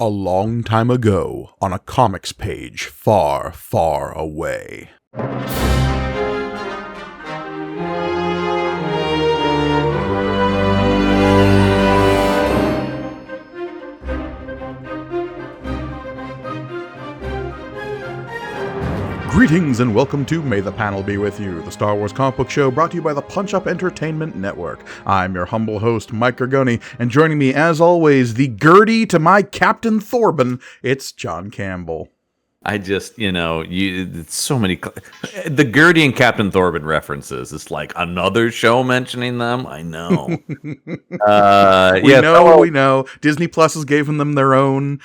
A long time ago, on a comics page far, far away. Greetings and welcome to May the Panel Be With You, the Star Wars comic book show brought to you by the Punch Up Entertainment Network. I'm your humble host, Mike Gargoni, and joining me as always, the Gertie to my Captain Thorben, it's John Campbell. I just, it's so many. The Gertie and Captain Thorben references. It's like another show mentioning them. I know. We know. Disney Plus has given them their own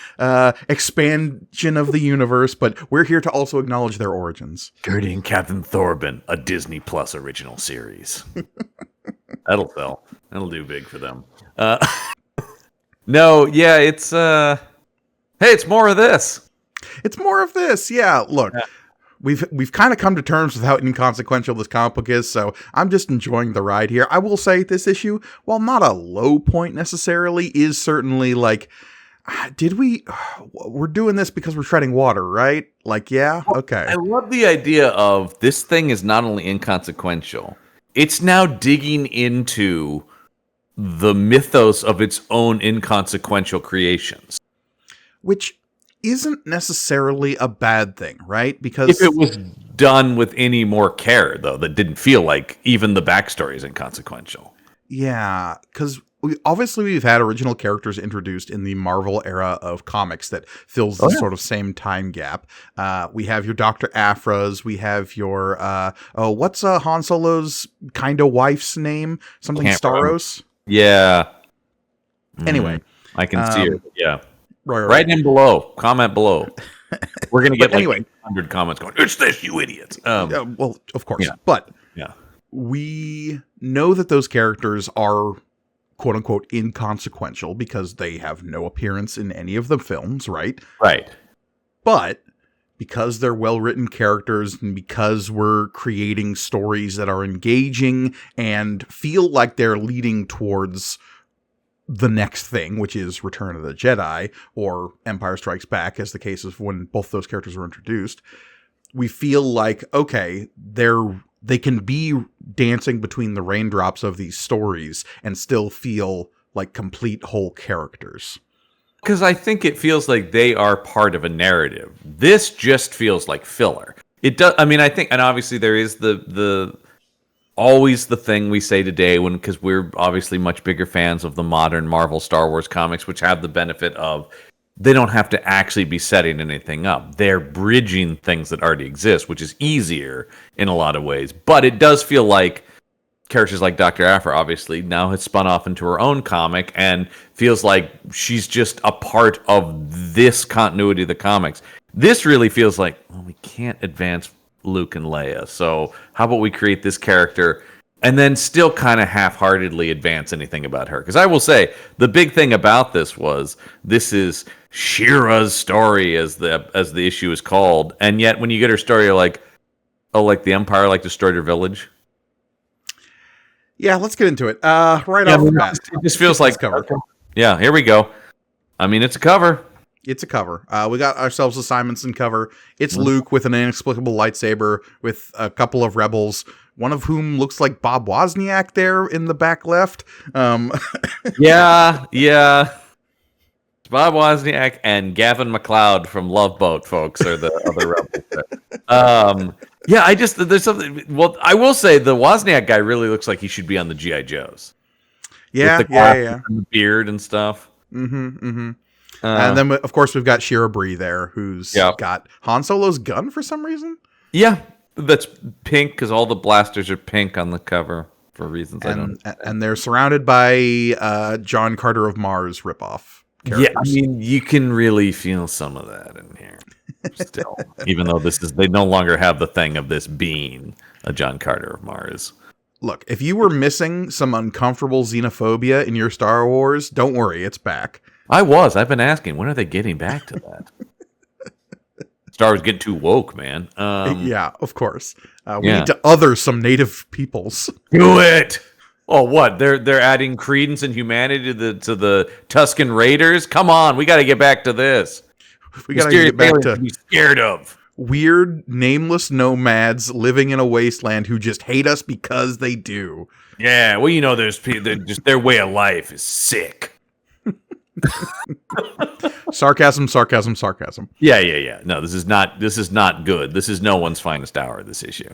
expansion of the universe, but we're here to also acknowledge their origins. Gertie and Captain Thorben, a Disney Plus original series. That'll sell. That'll do big for them. It's hey, it's more of this. It's more of this, yeah. Look, we've kind of come to terms with how inconsequential this comic book is, so I'm just enjoying the ride here. I will say this issue, while not a low point necessarily, is certainly like, we're doing this because we're treading water, right? Like, yeah, okay. I love the idea of this thing is not only inconsequential, it's now digging into the mythos of its own inconsequential creations. Which isn't necessarily a bad thing, right? Because if it was done with any more care, though, that didn't feel like even the backstory is inconsequential. Yeah, because we've had original characters introduced in the Marvel era of comics that fills this sort of same time gap. We have your Dr. Aphras, we have your what's Han Solo's kind of wife's name? Something Staros? Yeah. Anyway. I can see it, yeah. Right. Write in below. Comment below. We're going to get anyway 100 comments going, it's this, you idiots. Well, of course. Yeah. But yeah, we know that those characters are quote-unquote inconsequential because they have no appearance in any of the films, right? Right. But because they're well-written characters and because we're creating stories that are engaging and feel like they're leading towards the next thing, which is Return of the Jedi or Empire Strikes Back, as the case is when both those characters were introduced, we feel like, okay, they can be dancing between the raindrops of these stories and still feel like complete whole characters. Because I think it feels like they are part of a narrative. This just feels like filler. It does. I mean, I think, and obviously there is the always the thing we say today, because we're obviously much bigger fans of the modern Marvel Star Wars comics, which have the benefit of they don't have to actually be setting anything up. They're bridging things that already exist, which is easier in a lot of ways. But it does feel like characters like Dr. Aphra obviously now has spun off into her own comic and feels like she's just a part of this continuity of the comics. This really feels like, well, we can't advance Luke and Leia, so how about we create this character and then still kind of half-heartedly advance anything about her? Because I will say, the big thing about this is Shira's story, as the issue is called, and yet when you get her story, you're like, oh, like the Empire destroyed her village? Yeah, let's get into it. Off the bat. It just feels like cover. Yeah, here we go. I mean, it's a cover. It's a cover. We got ourselves a Simonson cover. It's Luke with an inexplicable lightsaber with a couple of rebels, one of whom looks like Bob Wozniak there in the back left. Yeah. Bob Wozniak and Gavin MacLeod from Love Boat, folks, are the other rebels there. There's something. Well, I will say the Wozniak guy really looks like he should be on the G.I. Joes. Yeah. With the beard and stuff. And then, of course, we've got Shira Brie there, who's got Han Solo's gun for some reason. Yeah, that's pink because all the blasters are pink on the cover for reasons I don't know. And they're surrounded by John Carter of Mars ripoff characters. Yeah, I mean, you can really feel some of that in here still, even though they no longer have the thing of this being a John Carter of Mars. Look, if you were missing some uncomfortable xenophobia in your Star Wars, don't worry, it's back. I've been asking, when are they getting back to that? Star Wars getting too woke, man. Yeah, of course. We need to other some native peoples. Do it! Oh, what? They're adding credence and humanity to the Tuscan Raiders? Come on, we got to get back to this. We got to Mysterious get back aliens to to be scared of. weird, nameless nomads living in a wasteland who just hate us because they do. Yeah, well, you know, there's people. Their way of life is sick. Sarcasm, sarcasm, sarcasm. Yeah. No, this is not good. This is no one's finest hour. This issue.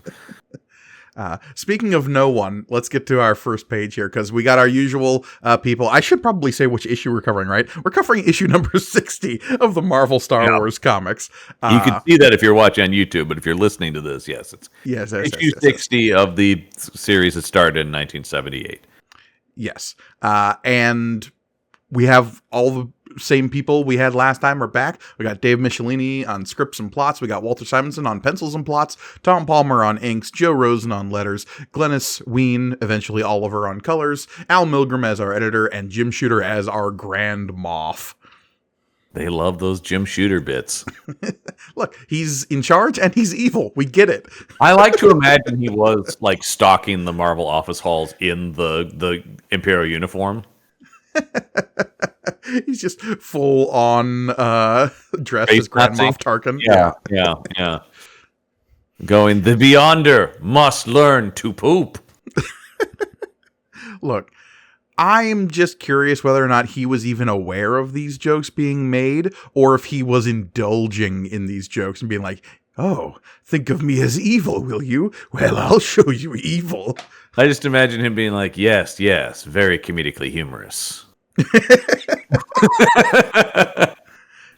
Speaking of no one, let's get to our first page here because we got our usual people. I should probably say which issue we're covering, right? We're covering issue number 60 of the Marvel Star Wars comics. You can see that if you're watching on YouTube, but if you're listening to this, yes, it's issue 60 of the series that started in 1978. Yes. And we have all the same people we had last time are back. We got Dave Michelini on scripts and plots. We got Walter Simonson on pencils and plots. Tom Palmer on inks. Joe Rosen on letters. Glennis Ween, eventually Oliver on colors. Al Milgram as our editor. And Jim Shooter as our Grand Moff. They love those Jim Shooter bits. Look, he's in charge and he's evil. We get it. I like to imagine he was like stalking the Marvel office halls in the Imperial uniform. He's just full on dressed as Grand Moff Tarkin. Yeah. Going, the Beyonder must learn to poop. Look, I'm just curious whether or not he was even aware of these jokes being made, or if he was indulging in these jokes and being like, oh, think of me as evil, will you? Well, I'll show you evil. I just imagine him being like, yes, very comedically humorous.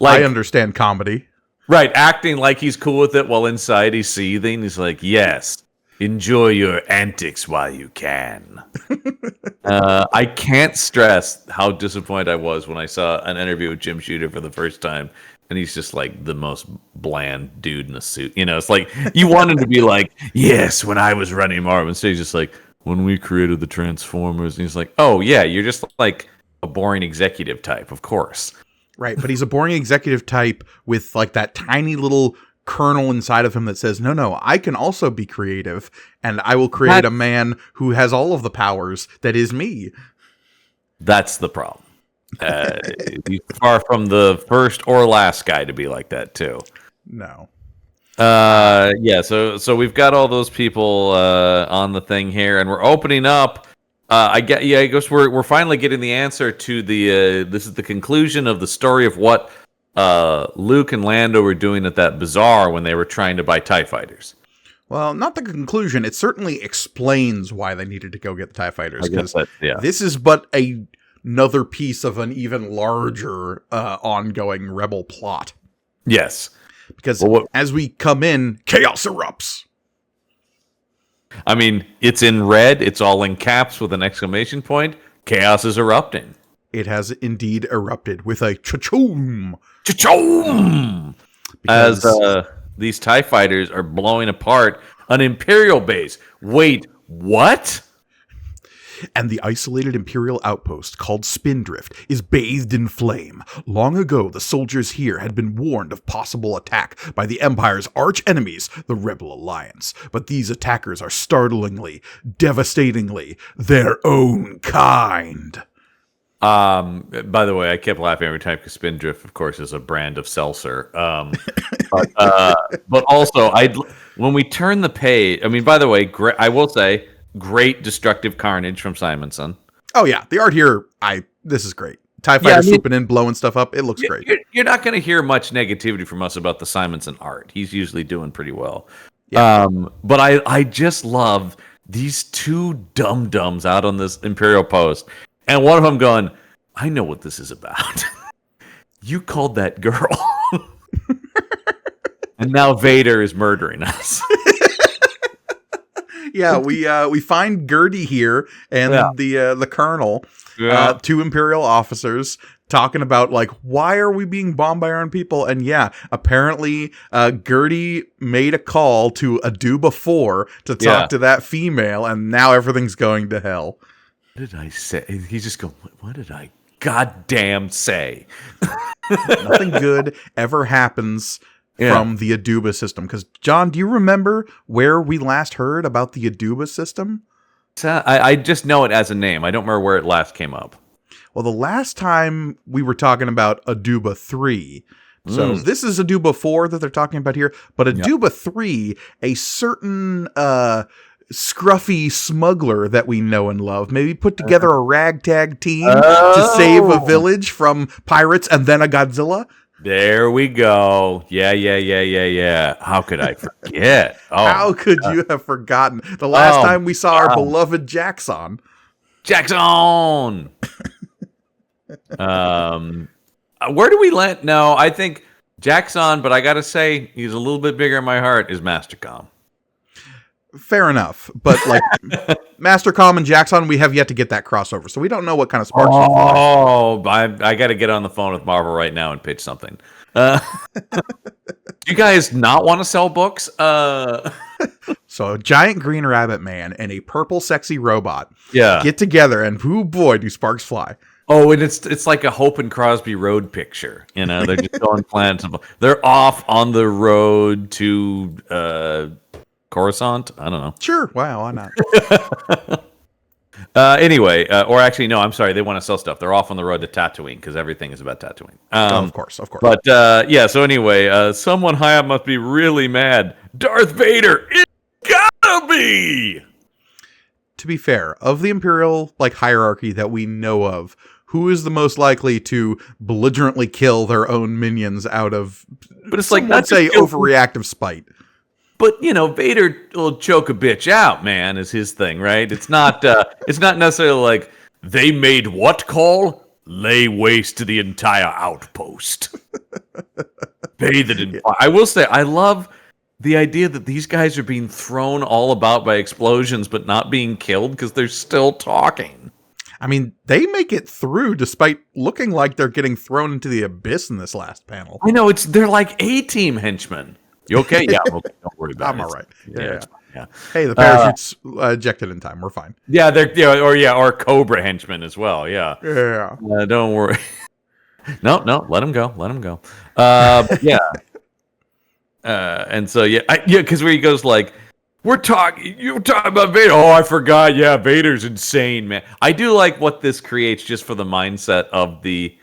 I understand comedy. Right, acting like he's cool with it while inside he's seething. He's like, yes, enjoy your antics while you can. I can't stress how disappointed I was when I saw an interview with Jim Shooter for the first time. And he's just like the most bland dude in a suit. You know, it's like you want him to be like, yes, when I was running Marvel. Instead, he's just like, when we created the Transformers. And he's like, oh, yeah, you're just like a boring executive type, of course. Right, but he's a boring executive type with like that tiny little kernel inside of him that says, no, I can also be creative, and I will create a man who has all of the powers that is me. That's the problem. He's far from the first or last guy to be like that, too. No. So we've got all those people on the thing here, and we're opening up. I guess we're finally getting the answer to the. This is the conclusion of the story of what Luke and Lando were doing at that bazaar when they were trying to buy TIE fighters. Well, not the conclusion. It certainly explains why they needed to go get the TIE fighters. Because this is but another piece of an even larger ongoing rebel plot. Yes. Because as we come in, chaos erupts. I mean, it's in red. It's all in caps with an exclamation point. Chaos is erupting. It has indeed erupted with a cha-choom. Cha-choom! As these TIE fighters are blowing apart an Imperial base. Wait, what? And the isolated Imperial outpost called Spindrift is bathed in flame. Long ago, the soldiers here had been warned of possible attack by the Empire's arch enemies, the Rebel Alliance. But these attackers are startlingly, devastatingly, their own kind. By the way, I kept laughing every time because Spindrift, of course, is a brand of seltzer. But also, when we turn the page, I mean, by the way, I will say, great destructive carnage from Simonson. Oh yeah, the art here, this is great. TIE fighters swooping in, blowing stuff up. It looks great. You're not going to hear much negativity from us about the Simonson art. He's usually doing pretty well. Yeah. But I just love these two dum-dums out on this Imperial post. And one of them going, I know what this is about. You called that girl. And now Vader is murdering us. Yeah, we find Gertie here and the Colonel, two Imperial officers talking about like, why are we being bombed by our own people? And apparently Gertie made a call to Aduba 4 to talk to that female, and now everything's going to hell. What did I say? He's just going, what did I goddamn say? Nothing good ever happens from the Aduba system. Because, John, do you remember where we last heard about the Aduba system? I just know it as a name. I don't remember where it last came up. Well, the last time we were talking about Aduba 3. So this is Aduba 4 that they're talking about here. But Aduba 3, a certain scruffy smuggler that we know and love, maybe put together a ragtag team to save a village from pirates and then a Godzilla. There we go. Yeah. How could I forget? How could you have forgotten the last time we saw our beloved Jackson? Jackson! Where do we land? No, I think Jackson, but I gotta say, he's a little bit bigger in my heart, is Mastercom. Fair enough. But like Mastercom and Jackson, we have yet to get that crossover. So we don't know what kind of sparks. I got to get on the phone with Marvel right now and pitch something. Do you guys not want to sell books? So a giant green rabbit man and a purple sexy robot get together, and oh boy, do sparks fly. Oh, and it's like a Hope and Crosby road picture. You know, they're just going planets. They're off on the road to Coruscant? I don't know. Sure. Wow, why not? Anyway, or actually, no, I'm sorry. They want to sell stuff. They're off on the road to Tatooine because everything is about Tatooine. Of course. But, so anyway, someone high up must be really mad. Darth Vader, it gotta be! To be fair, of the Imperial hierarchy that we know of, who is the most likely to belligerently kill their own minions out of, but it's let's say, overreactive spite? But Vader will choke a bitch out, man, is his thing, right? It's not necessarily like they made what call? Lay waste to the entire outpost. Bathed in fire. I will say, I love the idea that these guys are being thrown all about by explosions, but not being killed because they're still talking. I mean, they make it through despite looking like they're getting thrown into the abyss in this last panel. I know, they're like A-team henchmen. You okay? Yeah, I'm okay. Don't worry about it. I'm all right. Yeah. Hey, the parachute's ejected in time. We're fine. Yeah, or Cobra henchmen as well. Yeah. Yeah. Don't worry. No, let him go. Yeah. And so because where he goes like, you're talking about Vader. Oh, I forgot. Yeah, Vader's insane, man. I do like what this creates just for the mindset of the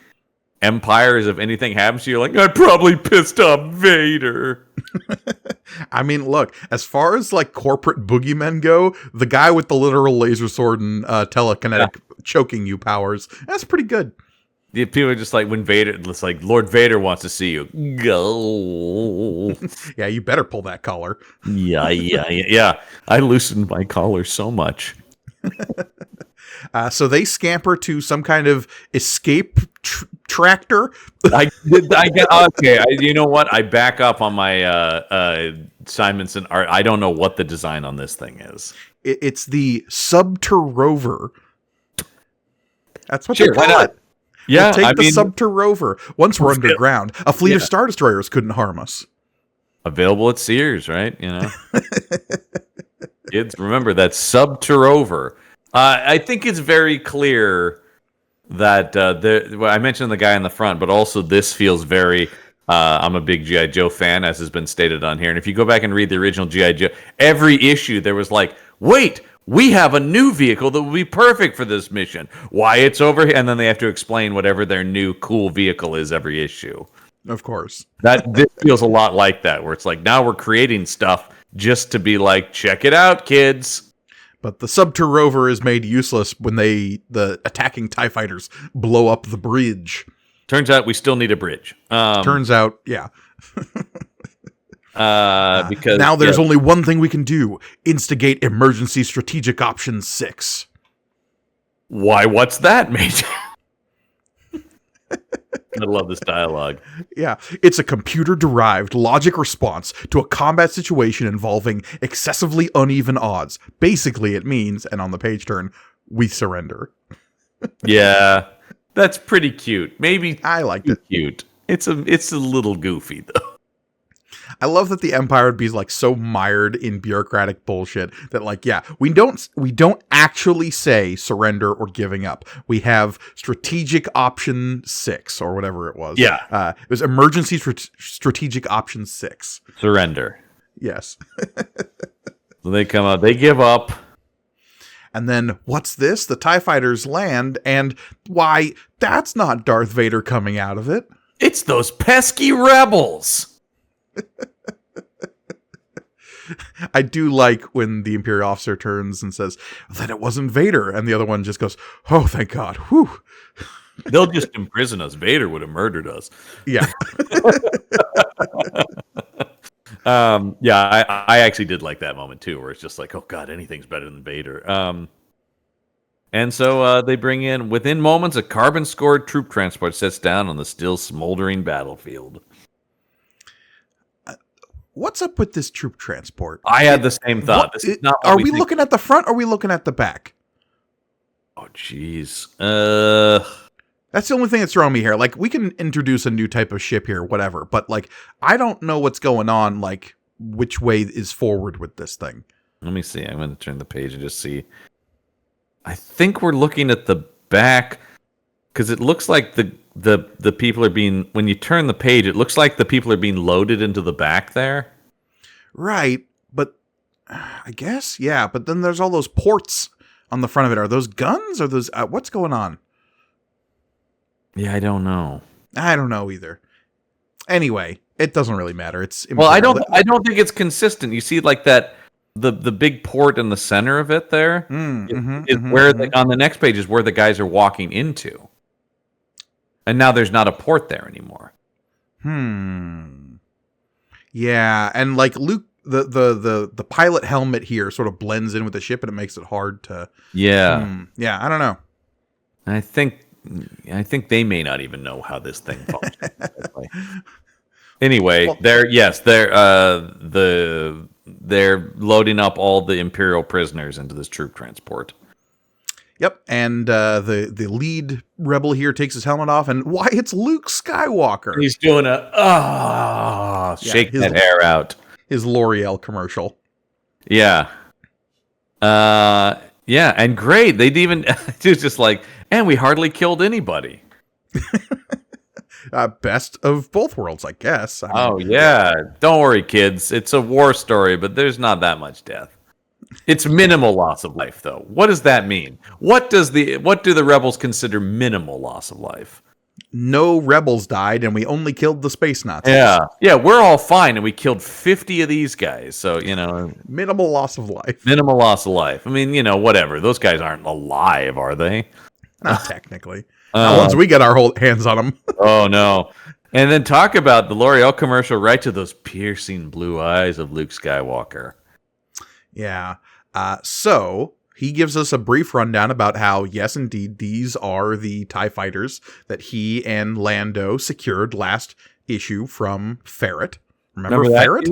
Empire. Is if anything happens to you, you're like, I probably pissed off Vader. I mean, look, as far as corporate boogeymen go, the guy with the literal laser sword and telekinetic choking you powers, that's pretty good. The people are just like, when Vader, it's like, Lord Vader wants to see you. Go. Yeah, you better pull that collar. Yeah. I loosened my collar so much. So they scamper to some kind of escape tractor. I get okay. You know what? I back up on my Simonson art. I don't know what the design on this thing is. It's the Subter Rover. That's what they call it. Yeah, we'll take the Subter Rover. Once we're underground, a fleet of Star Destroyers couldn't harm us. Available at Sears, right? Kids, remember that Subter Rover. I think it's very clear that I mentioned the guy in the front, but also this feels very. I'm a big G.I. Joe fan, as has been stated on here. And if you go back and read the original G.I. Joe, every issue there was like, wait, we have a new vehicle that will be perfect for this mission. Why it's over here, and then they have to explain whatever their new cool vehicle is every issue. Of course, this feels a lot like that, where it's like now we're creating stuff just to be like, check it out, kids. But the Subter Rover is made useless when the attacking TIE fighters blow up the bridge. Turns out we still need a bridge. Turns out, yeah. Because now there's only one thing we can do: instigate emergency strategic option 6. Why? What's that, mate? I love this dialogue. Yeah, it's a computer-derived logic response to a combat situation involving excessively uneven odds. Basically, it means, and on the page turn, we surrender. Yeah, that's pretty cute. Maybe I liked it. Cute. It's a little goofy though. I love that the Empire would be so mired in bureaucratic bullshit that we don't actually say surrender or giving up. We have strategic option 6 or whatever it was. Yeah. It was emergency strategic option 6. Surrender. Yes. So they come out, they give up. And then, what's this? The TIE fighters land, and why, that's not Darth Vader coming out of it. It's those pesky rebels. I do like when the Imperial officer turns and says, that it wasn't Vader. And the other one just goes, oh, thank God. Whew. They'll just imprison us. Vader would have murdered us. Yeah. I actually did like that moment too, where it's just like, oh God, anything's better than Vader. And so they bring in, within moments, a carbon-scored troop transport sets down on the still smoldering battlefield. What's up with this troop transport? I had the same thought. This is not are we looking at the front or are we looking at the back? Oh, jeez. That's the only thing that's throwing me here. Like, we can introduce a new type of ship here, whatever. But, like, I don't know what's going on, like, which way is forward with this thing. Let me see. I'm going to turn the page and just see. I think we're looking at the back, because it looks like the people are being, when you turn the page, it looks like the people are being loaded into the back there. Right, but I guess, yeah. But then there's all those ports on the front of it. Are those guns? Or those, what's going on? Yeah, I don't know. I don't know either. Anyway, it doesn't really matter. It's well, I don't think it's consistent. You see, like that. The big port in the center of it there is where on the next page is where the guys are walking into, and now there's not a port there anymore. Yeah, and like Luke, the pilot helmet here sort of blends in with the ship, and it makes it hard to. Yeah, yeah. I don't know. I think they may not even know how this thing functions. Anyway, they're loading up all the Imperial prisoners into this troop transport. Yep, and the lead rebel here takes his helmet off, and why, it's Luke Skywalker. He's doing shake that hair out. His L'Oreal commercial. Yeah. Yeah, and great. They'd even, it's just like, and we hardly killed anybody. Best of both worlds, I guess. I mean, yeah. Don't worry, kids. It's a war story, but there's not that much death. It's minimal loss of life, though. What does that mean? What do the rebels consider minimal loss of life? No rebels died, and we only killed the space Nazis. Yeah, we're all fine, and we killed 50 of these guys. So, minimal loss of life. Minimal loss of life. I mean, whatever. Those guys aren't alive, are they? Not technically. Once we get our hands on them. Oh, no. And then talk about the L'Oreal commercial right to those piercing blue eyes of Luke Skywalker. Yeah. So he gives us a brief rundown about how, yes, indeed, these are the TIE fighters that he and Lando secured last issue from Ferret. Remember Ferret?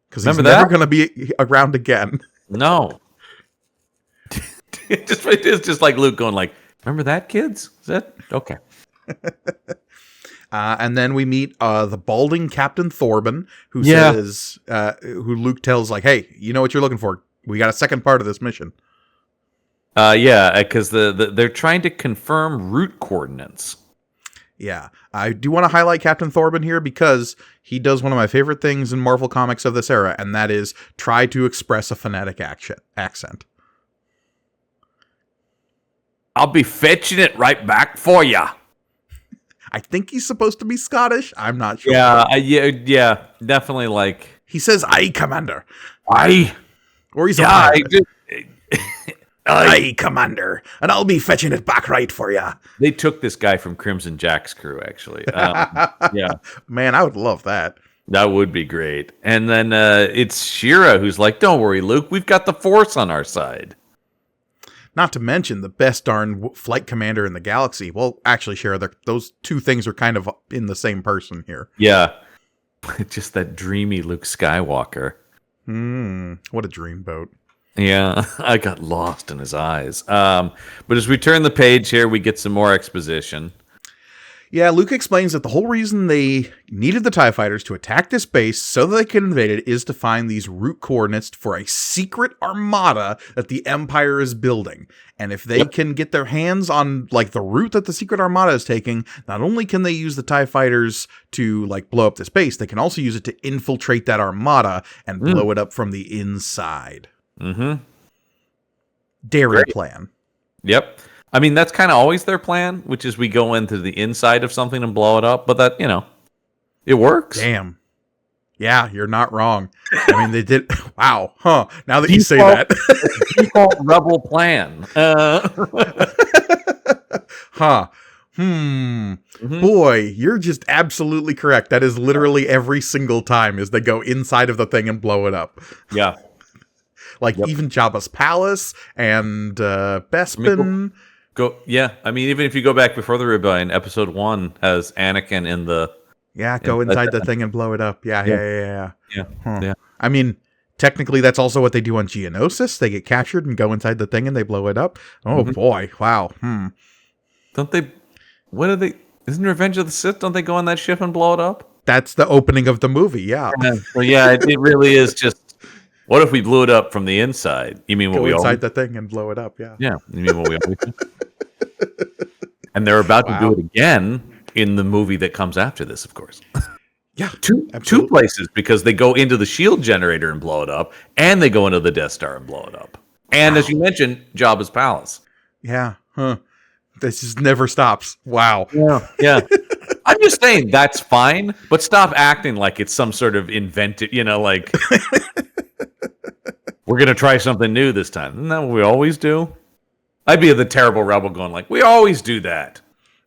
Because he's never going to be around again. No. It's just like Luke going like, remember that, kids? Is that okay? And then we meet the balding Captain Thorben, who says, who Luke tells, like, hey, you know what you're looking for. We got a second part of this mission. Because they're trying to confirm route coordinates. Yeah. I do want to highlight Captain Thorben here because he does one of my favorite things in Marvel Comics of this era, and that is try to express a phonetic accent. I'll be fetching it right back for ya. I think he's supposed to be Scottish. I'm not sure. Yeah, definitely. Like he says, "Aye, Commander." Aye, or he's aye, Commander, and I'll be fetching it back right for ya. They took this guy from Crimson Jack's crew, actually. Yeah, man, I would love that. That would be great. And then it's Shira who's like, "Don't worry, Luke. We've got the Force on our side." Not to mention the best darn flight commander in the galaxy. Well, actually, Shira, those two things are kind of in the same person here. Yeah. Just that dreamy Luke Skywalker. What a dreamboat. Yeah, I got lost in his eyes. But as we turn the page here, we get some more exposition. Yeah, Luke explains that the whole reason they needed the TIE fighters to attack this base so that they could invade it is to find these route coordinates for a secret armada that the Empire is building. And if they can get their hands on like the route that the secret armada is taking, not only can they use the TIE fighters to like blow up this base, they can also use it to infiltrate that armada and blow it up from the inside. daring Great. plan. Yep. I mean, that's kind of always their plan, which is we go into the inside of something and blow it up. But that, it works. Damn. Yeah, you're not wrong. I mean, they did. Wow. Huh. Now that you say that. Default rebel plan. Huh. Boy, you're just absolutely correct. That is literally every single time is they go inside of the thing and blow it up. Yeah. Even Jabba's palace and Bespin. Yeah. I mean, even if you go back before the rebellion, episode 1 has Anakin in the... Yeah, go inside the thing and blow it up. Yeah. Huh. Yeah. I mean, technically, that's also what they do on Geonosis. They get captured and go inside the thing and they blow it up. Oh, boy. Wow. Don't they... What are they... Isn't Revenge of the Sith? Don't they go on that ship and blow it up? That's the opening of the movie, yeah. Well, yeah, it really is just... What if we blew it up from the inside? You mean what we inside the thing and blow it up, yeah. Yeah, you mean what we always do? And they're about to do it again in the movie that comes after this, of course. Yeah, two places, because they go into the shield generator and blow it up, and they go into the Death Star and blow it up. And as you mentioned, Jabba's palace. Yeah, this just never stops. Wow. Yeah. I'm just saying that's fine, but stop acting like it's some sort of invented, like we're gonna try something new this time. Isn't that what we always do? I'd be the terrible rebel going like, we always do that.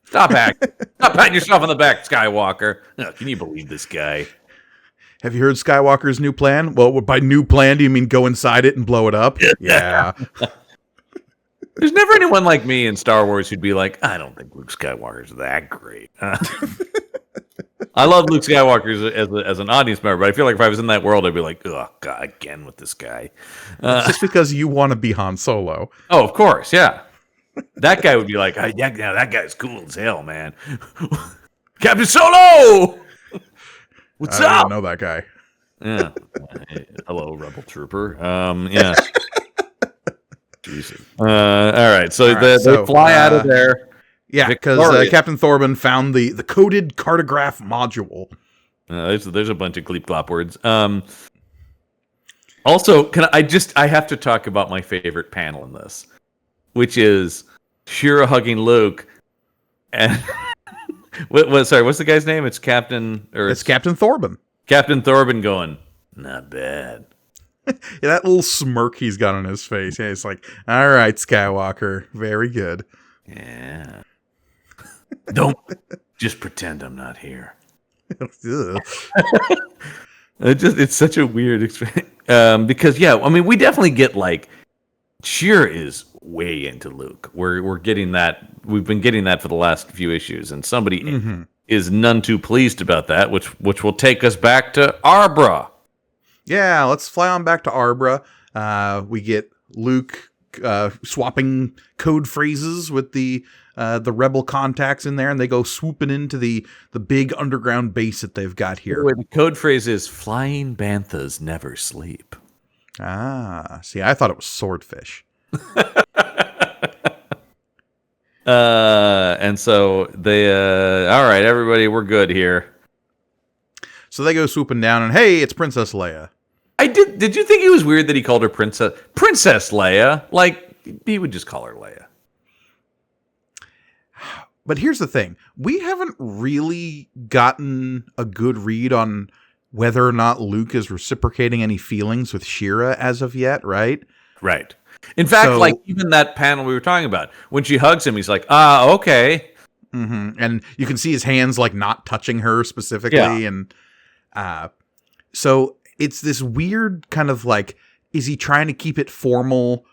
Stop acting. Stop patting yourself on the back, Skywalker. Oh, can you believe this guy? Have you heard Skywalker's new plan? Well, by new plan, do you mean go inside it and blow it up? Yeah. There's never anyone like me in Star Wars who'd be like, I don't think Luke Skywalker's that great. I love Luke Skywalker as an audience member, but I feel like if I was in that world, I'd be like, oh, God, again with this guy. It's just because you want to be Han Solo. Oh, of course, yeah. That guy would be like, yeah, that guy's cool as hell, man. Captain Solo! What's up? I don't know that guy. Yeah. Hello, Rebel Trooper. Yeah. Jesus. All right, so they fly out of there. Yeah, because Captain Thorban found the coded cartograph module. There's a bunch of Gleep-Glop words. Also, I have to talk about my favorite panel in this, which is Shira hugging Luke, and sorry, what's the guy's name? It's Captain Thorban. Captain Thorban going, not bad. Yeah, that little smirk he's got on his face. Yeah, it's like, all right, Skywalker, very good. Yeah. Don't just pretend I'm not here. It's such a weird experience. Because I mean, we definitely get Shira is way into Luke. We're getting that. We've been getting that for the last few issues, and somebody is none too pleased about that, which will take us back to Arbra. Yeah, let's fly on back to Arbra. We get Luke swapping code phrases with the rebel contacts in there, and they go swooping into the big underground base that they've got here. The code phrase is "Flying banthas never sleep." Ah, see, I thought it was swordfish. And so they, all right, everybody, we're good here. So they go swooping down, and hey, it's Princess Leia. Did you think it was weird that he called her Princess Leia? Like, he would just call her Leia. But here's the thing. We haven't really gotten a good read on whether or not Luke is reciprocating any feelings with Shira as of yet, right? Right. In fact, even that panel we were talking about, when she hugs him, he's like, okay. Mm-hmm. And you can see his hands not touching her specifically. Yeah. And so it's this weird kind of is he trying to keep it formal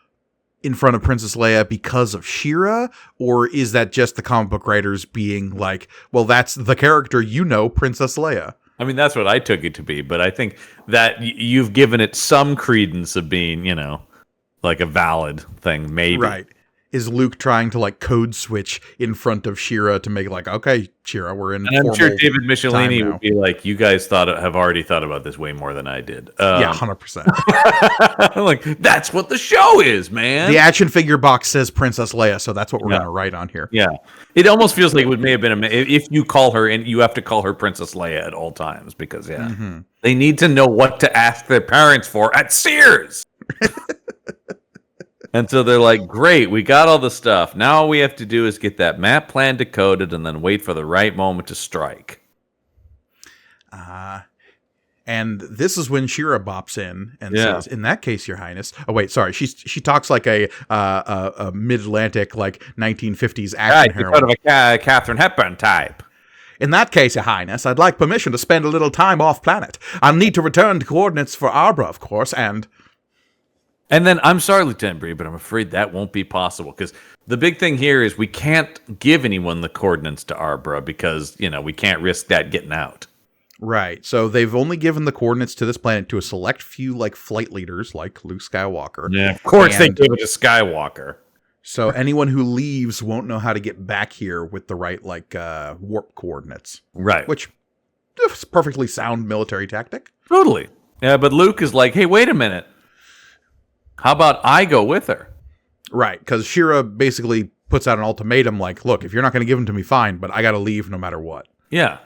in front of Princess Leia because of Shira? Or is that just the comic book writers being like, well, that's the character, Princess Leia? I mean, that's what I took it to be, but I think that you've given it some credence of being, a valid thing, maybe. Right. Is Luke trying to code switch in front of Shira to make okay, Shira, we're in. And I'm sure David Michelini would be like, you guys have already thought about this way more than I did. Yeah, 100%. That's what the show is, man. The action figure box says Princess Leia, so that's what we're going to write on here. Yeah, it almost feels like it may have been if you call her, and you have to call her Princess Leia at all times because they need to know what to ask their parents for at Sears. And so they're like, great, we got all the stuff. Now all we have to do is get that map plan decoded and then wait for the right moment to strike. And this is when Shira bops in and says, "In that case, Your Highness." Oh wait, sorry. She talks like a mid-Atlantic, like 1950s action heroine. Sort of a Catherine Hepburn type. "In that case, Your Highness, I'd like permission to spend a little time off planet. I'll need to return to coordinates for Arbra, of course, and then, I'm sorry, Lieutenant Brie, but I'm afraid that won't be possible, because the big thing here is we can't give anyone the coordinates to Arbra because, we can't risk that getting out. Right. So they've only given the coordinates to this planet to a select few, like, flight leaders, like Luke Skywalker. Yeah, of course they gave it to Skywalker. So anyone who leaves won't know how to get back here with the right, like, warp coordinates. Right. Which is a perfectly sound military tactic. Totally. Yeah, but Luke is like, hey, wait a minute. How about I go with her? Right, because Shira basically puts out an ultimatum like, look, if you're not going to give them to me, fine, but I got to leave no matter what. Yeah.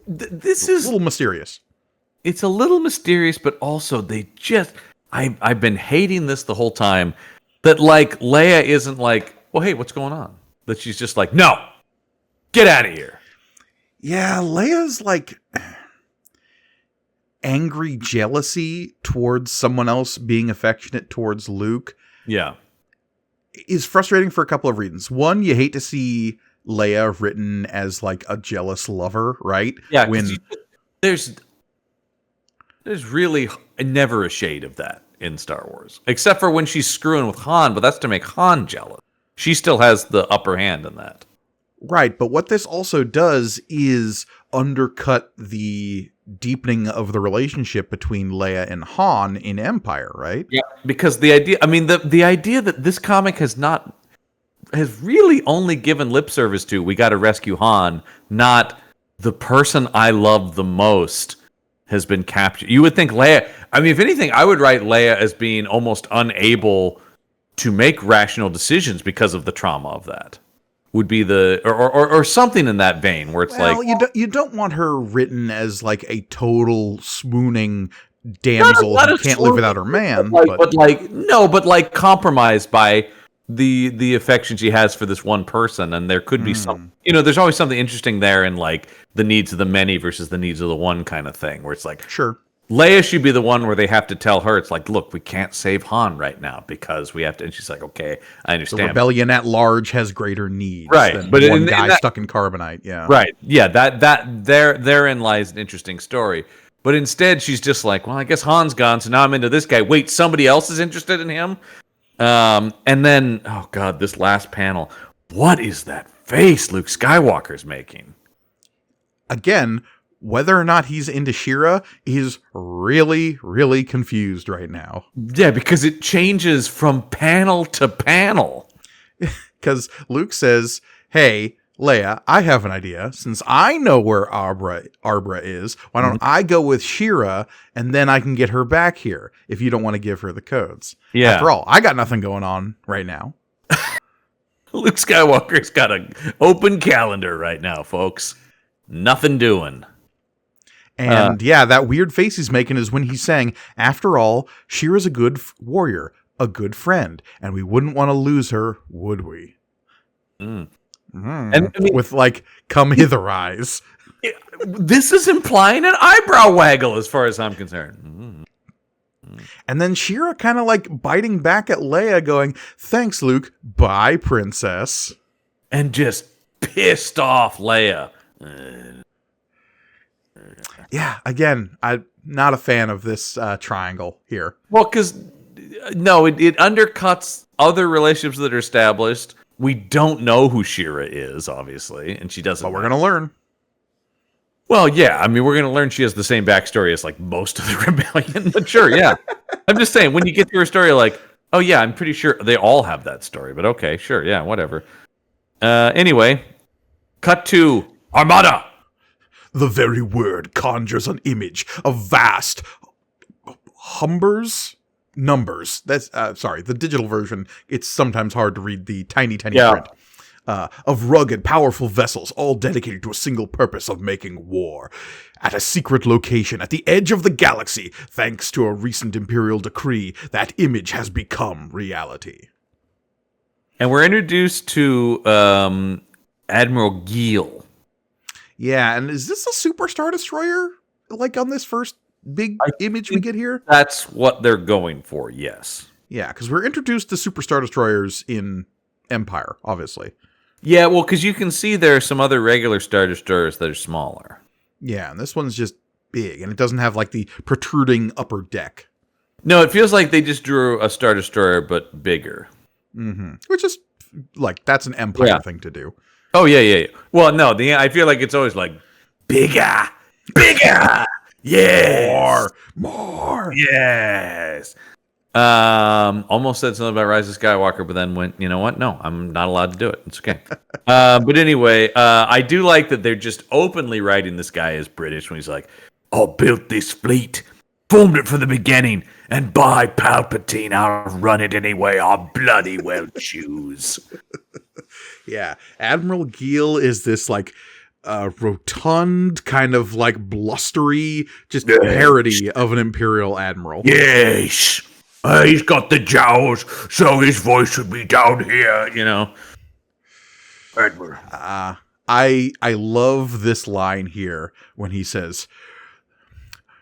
This is a little mysterious. It's a little mysterious, but also I've been hating this the whole time, that like Leia isn't like, well, hey, what's going on? That she's just like, no, get out of here. Yeah, Leia's like angry jealousy towards someone else being affectionate towards Luke. Yeah. Is frustrating for a couple of reasons. One, you hate to see Leia written as like a jealous lover, right? Yeah, there's really never a shade of that in Star Wars, except for when she's screwing with Han, but that's to make Han jealous. She still has the upper hand in that. Right, but what this also does is undercut the deepening of the relationship between Leia and Han in Empire, right? Yeah, because the idea that this comic has really only given lip service to, we got to rescue Han, not the person I love the most has been captured. You would think Leia, if anything, I would write Leia as being almost unable to make rational decisions because of the trauma of that. Would be or something in that vein where it's you don't want her written as like a total swooning damsel who can't live without her man, but compromised by the affection she has for this one person, and there could be some, there's always something interesting there in like the needs of the many versus the needs of the one kind of thing, where it's like, sure, Leia should be the one where they have to tell her, it's like, look, we can't save Han right now because we have to, and she's like, okay, I understand. The rebellion at large has greater needs, right? Than but one guy stuck in carbonite, yeah, right, yeah. Therein lies an interesting story. But instead, she's just like, well, I guess Han's gone, so now I'm into this guy. Wait, somebody else is interested in him. And then, oh god, this last panel. What is that face Luke Skywalker's making? Again, whether or not he's into Shira is really, really confused right now. Yeah, because it changes from panel to panel. Because Luke says, hey, Leia, I have an idea. Since I know where Arbra is, why don't I go with Shira, and then I can get her back here if you don't want to give her the codes. Yeah. After all, I got nothing going on right now. Luke Skywalker's got an open calendar right now, folks. Nothing doing. And that weird face he's making is when he's saying, after all, Shira's a good warrior, a good friend, and we wouldn't want to lose her, would we? And with like, come hither eyes. This is implying an eyebrow waggle as far as I'm concerned. And then Shira kind of like biting back at Leia going, thanks, Luke. Bye, princess. And just pissed off Leia. Yeah, again, I'm not a fan of this triangle here. Well, because, it undercuts other relationships that are established. We don't know who Shira is, obviously, and she doesn't. But we're going to learn. Well, yeah, we're going to learn she has the same backstory as, like, most of the rebellion. But sure, yeah. I'm just saying, when you get to her story, like, oh, yeah, I'm pretty sure they all have that story. But okay, sure, yeah, whatever. Anyway, cut to Armada. The very word conjures an image of vast numbers. That's the digital version. It's sometimes hard to read the tiny print. of rugged, powerful vessels, all dedicated to a single purpose of making war. At a secret location at the edge of the galaxy, thanks to a recent Imperial decree, that image has become reality. And we're introduced to Admiral Geel. Yeah, and is this a Super Star Destroyer, like on this first big image we get here? That's what they're going for, yes. Yeah, because we're introduced to Super Star Destroyers in Empire, obviously. Yeah, well, because you can see there are some other regular Star Destroyers that are smaller. Yeah, and this one's just big, and it doesn't have, like, the protruding upper deck. No, it feels like they just drew a Star Destroyer, but bigger. Mm-hmm. Which is, like, that's an Empire thing to do. Oh, yeah. Well, no, I feel like it's always like, bigger, yes. More. Yes. Almost said something about Rise of Skywalker, but then went, you know what? No, I'm not allowed to do it. It's okay. But anyway, I do like that they're just openly writing this guy as British when he's like, I built this fleet, formed it from the beginning, and by Palpatine, I'll run it any way I bloody well choose. Yeah, Admiral Geel is this, like, rotund, kind of, like, blustery, just parody of an Imperial Admiral. Yes. He's got the jowls, so his voice should be down here, you know. Admiral. I love this line here when he says,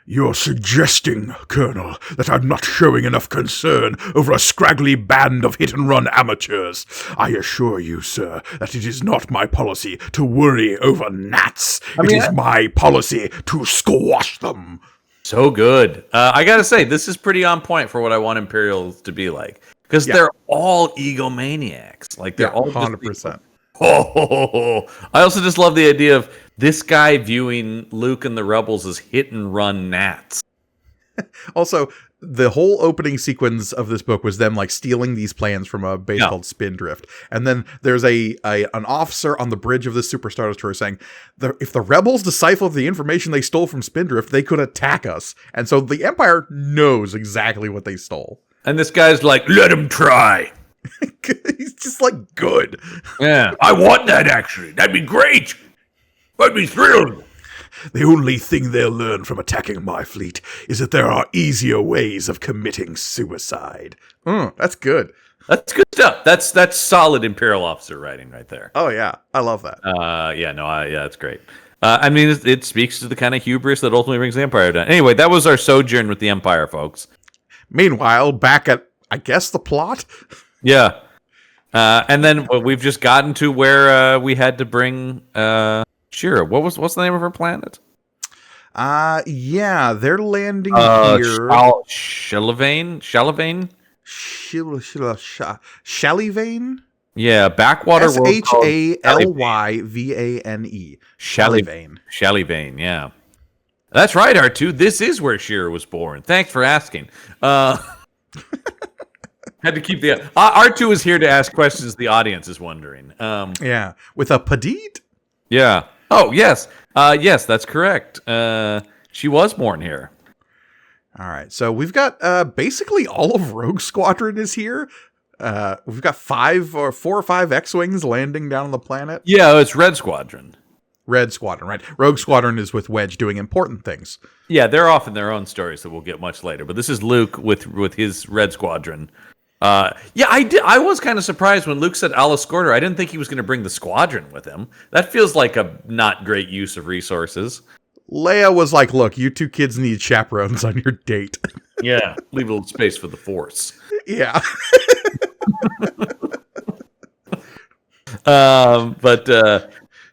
"You're suggesting, Colonel, that I'm not showing enough concern over a scraggly band of hit-and-run amateurs. I assure you, sir, that it is not my policy to worry over gnats. It is my policy to squash them." So good. I gotta say, this is pretty on point for what I want Imperials to be like. Because they're all egomaniacs. Like, they're all 100%. I also just love the idea of this guy viewing Luke and the Rebels as hit-and-run gnats. Also, the whole opening sequence of this book was them, like, stealing these plans from a base called Spindrift. And then there's an officer on the bridge of this Super Star Destroyer saying, if the rebels decipher the information they stole from Spindrift, they could attack us. And so the Empire knows exactly what they stole. And this guy's like, let him try. He's just like, good. Yeah. I want that, actually. That'd be great. I'd be thrilled. The only thing they'll learn from attacking my fleet is that there are easier ways of committing suicide. That's good. That's good stuff. That's solid Imperial officer writing right there. Oh, yeah. I love that. That's great. I mean, it speaks to the kind of hubris that ultimately brings the Empire down. Anyway, that was our sojourn with the Empire, folks. Meanwhile, back at, I guess, the plot? Yeah. And then we've just gotten to where we had to bring Shira. What's the name of her planet? Yeah, they're landing here. Shalivane? Shalivane? Yeah, backwater world. Shallyvane. Shalivane, yeah. That's right, R2. This is where Shira was born. Thanks for asking. Had to keep the R2 is here to ask questions the audience is wondering. Yeah, with a Padid? Yeah. Oh, yes. Yes, that's correct. She was born here. All right. So we've got basically all of Rogue Squadron is here. We've got 4 or 5 X-Wings landing down on the planet. Yeah, it's Red Squadron. Red Squadron, right. Rogue Squadron is with Wedge doing important things. Yeah, they're off in their own stories that we'll get much later. But this is Luke with his Red Squadron. I was kind of surprised when Luke said I'll escort her. I didn't think he was going to bring the squadron with him. That feels like a not great use of resources. Leia was like, look, you 2 kids need chaperones on your date. Yeah, leave a little space for the Force. Yeah.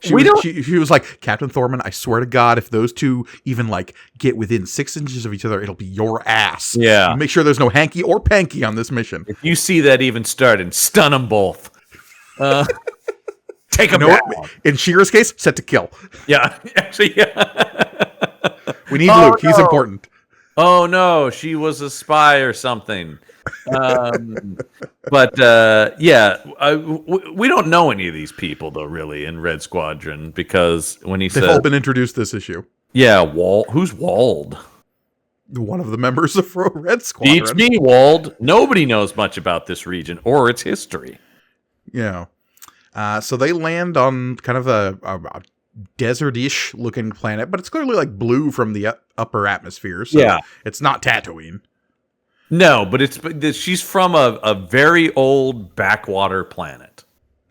She was like, Captain Thorman, I swear to God, if those 2 even like get within 6 inches of each other, it'll be your ass. Yeah. You make sure there's no hanky or panky on this mission. If you see that even starting, stun them both. Take them down. In Shira's case, set to kill. Yeah, actually, yeah. We need Luke. No. He's important. Oh no, she was a spy or something. We don't know any of these people though, really, in Red Squadron, because when they've all been introduced this issue. Yeah, who's Wald? One of the members of Red Squadron. Teach me, Wald. Nobody knows much about this region or its history. Yeah. So they land on kind of a desert-ish looking planet, but it's clearly like blue from the upper atmosphere, so it's not Tatooine. No, but she's from a very old backwater planet.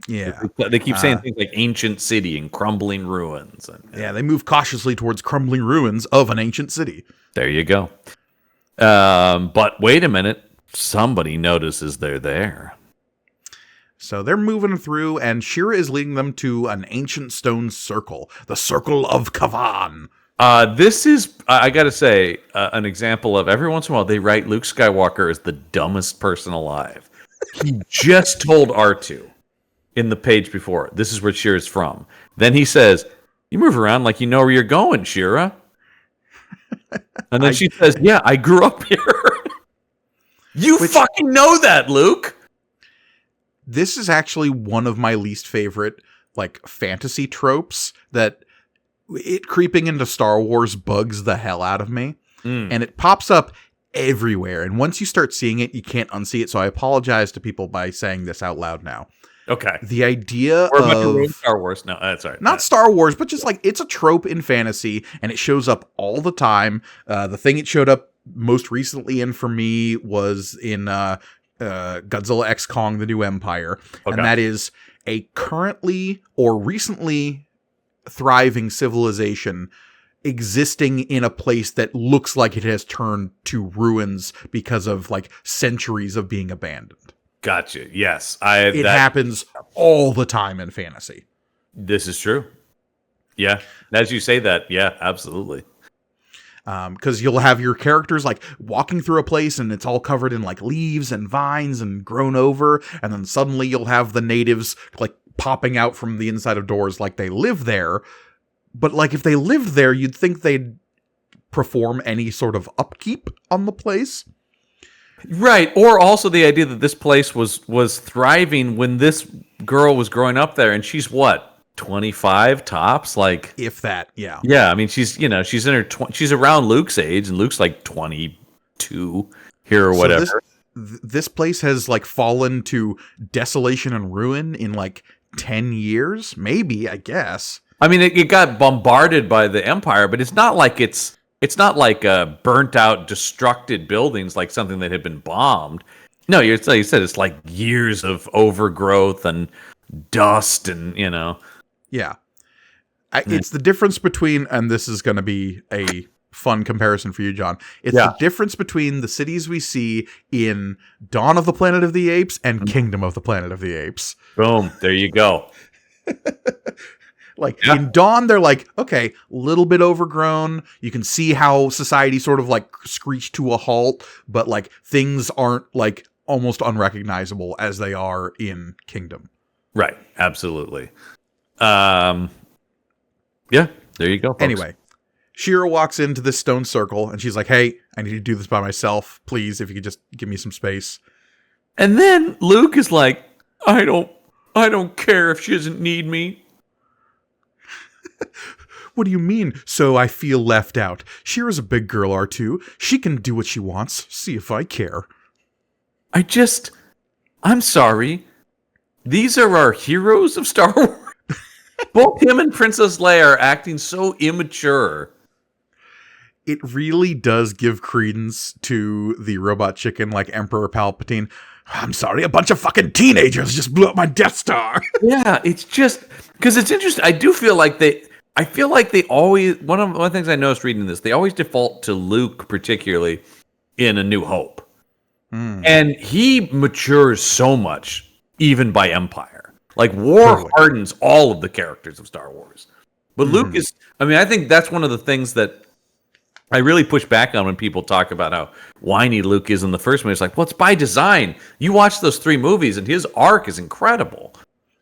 Yeah. They keep saying things like ancient city and crumbling ruins. Yeah, they move cautiously towards crumbling ruins of an ancient city. There you go. But wait a minute. Somebody notices they're there. So they're moving through, and Shira is leading them to an ancient stone circle, the Circle of Kavan. This is, I gotta say, an example of every once in a while they write Luke Skywalker as the dumbest person alive. He just told R2 in the page before, this is where Shira's from. Then he says, you move around like you know where you're going, Shira. And then she says, yeah, I grew up here. You fucking know that, Luke. This is actually one of my least favorite, like, fantasy tropes that it creeping into Star Wars bugs the hell out of me. And it pops up everywhere. And once you start seeing it, you can't unsee it. So I apologize to people by saying this out loud now. Okay. The idea of Star Wars. No, that's all right. Not Star Wars, but just like it's a trope in fantasy and it shows up all the time. The thing it showed up most recently in for me was in Godzilla X Kong: The New Empire. Okay. And that is a currently or recently thriving civilization existing in a place that looks like it has turned to ruins because of like centuries of being abandoned. Gotcha. Yes. It happens all the time in fantasy. This is true. Yeah. As you say that, yeah, absolutely. Because you'll have your characters like walking through a place and it's all covered in like leaves and vines and grown over. And then suddenly you'll have the natives like popping out from the inside of doors like they live there. But like if they lived there, you'd think they'd perform any sort of upkeep on the place. Right. Or also the idea that this place was thriving when this girl was growing up there, and she's what? 25 tops, like if that. Yeah, I mean she's in her she's around Luke's age, and Luke's like 22 here or whatever. So this place has like fallen to desolation and ruin in like 10 years, maybe, I guess. I mean it got bombarded by the Empire, but it's not like it's not like burnt out, destructed buildings like something that had been bombed. No, you said it's like years of overgrowth and dust and Yeah. It's the difference between, and this is going to be a fun comparison for you, John. It's the difference between the cities we see in Dawn of the Planet of the Apes and Kingdom of the Planet of the Apes. Boom. There you go. In Dawn, they're like, okay, a little bit overgrown. You can see how society sort of like screeched to a halt, but like things aren't like almost unrecognizable as they are in Kingdom. Right. Absolutely. Yeah, there you go, folks. Anyway, Shira walks into this stone circle and she's like, hey, I need to do this by myself. Please, if you could just give me some space. And then Luke is like, I don't care if she doesn't need me. What do you mean? So I feel left out. Shira's a big girl, R2. She can do what she wants. See if I care. I'm sorry. These are our heroes of Star Wars. Both him and Princess Leia are acting so immature. It really does give credence to the robot chicken like Emperor Palpatine. I'm sorry, a bunch of fucking teenagers just blew up my Death Star. Yeah, it's just because it's interesting. I feel like they always, one of the things I noticed reading this, they always default to Luke, particularly in A New Hope. And he matures so much, even by Empire. Like, War hardens all of the characters of Star Wars. But Luke is, I think that's one of the things that I really push back on when people talk about how whiny Luke is in the first movie. It's like, well, it's by design. You watch those 3 movies, and his arc is incredible.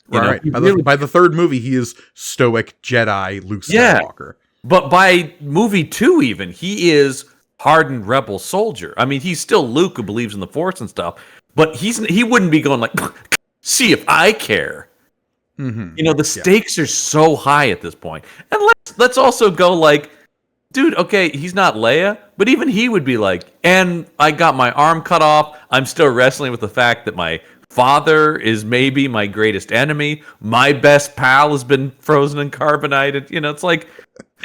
Right. By the 3rd movie, he is stoic Jedi Luke Skywalker. Yeah, but by movie 2 even, he is hardened rebel soldier. I mean, he's still Luke who believes in the Force and stuff, but he wouldn't be going like, see if I care. The stakes are so high at this point. And let's also go like, dude, okay, he's not Leia, but even he would be like, and I got my arm cut off. I'm still wrestling with the fact that my Father is maybe my greatest enemy. My best pal has been frozen and carbonated. You know, it's like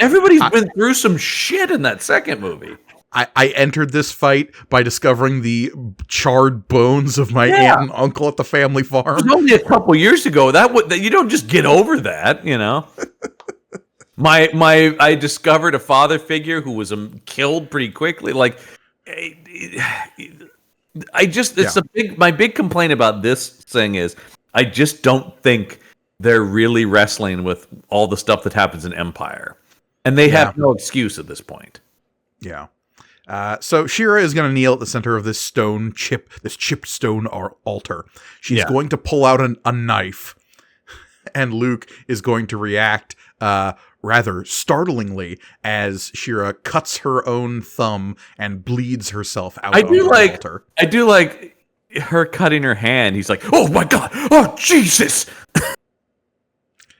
everybody's been through some shit in that second movie. I entered this fight by discovering the charred bones of my aunt and uncle at the family farm. It was only a couple years ago. That you don't just get over that, you know. I discovered a father figure who was killed pretty quickly. Like, my big complaint about this thing is I just don't think they're really wrestling with all the stuff that happens in Empire, and they have no excuse at this point. Yeah. So Shira is going to kneel at the center of this chipped stone altar. She's going to pull out a knife, and Luke is going to react rather startlingly as Shira cuts her own thumb and bleeds herself out on the altar. I do like her cutting her hand. He's like, "Oh my God! Oh Jesus!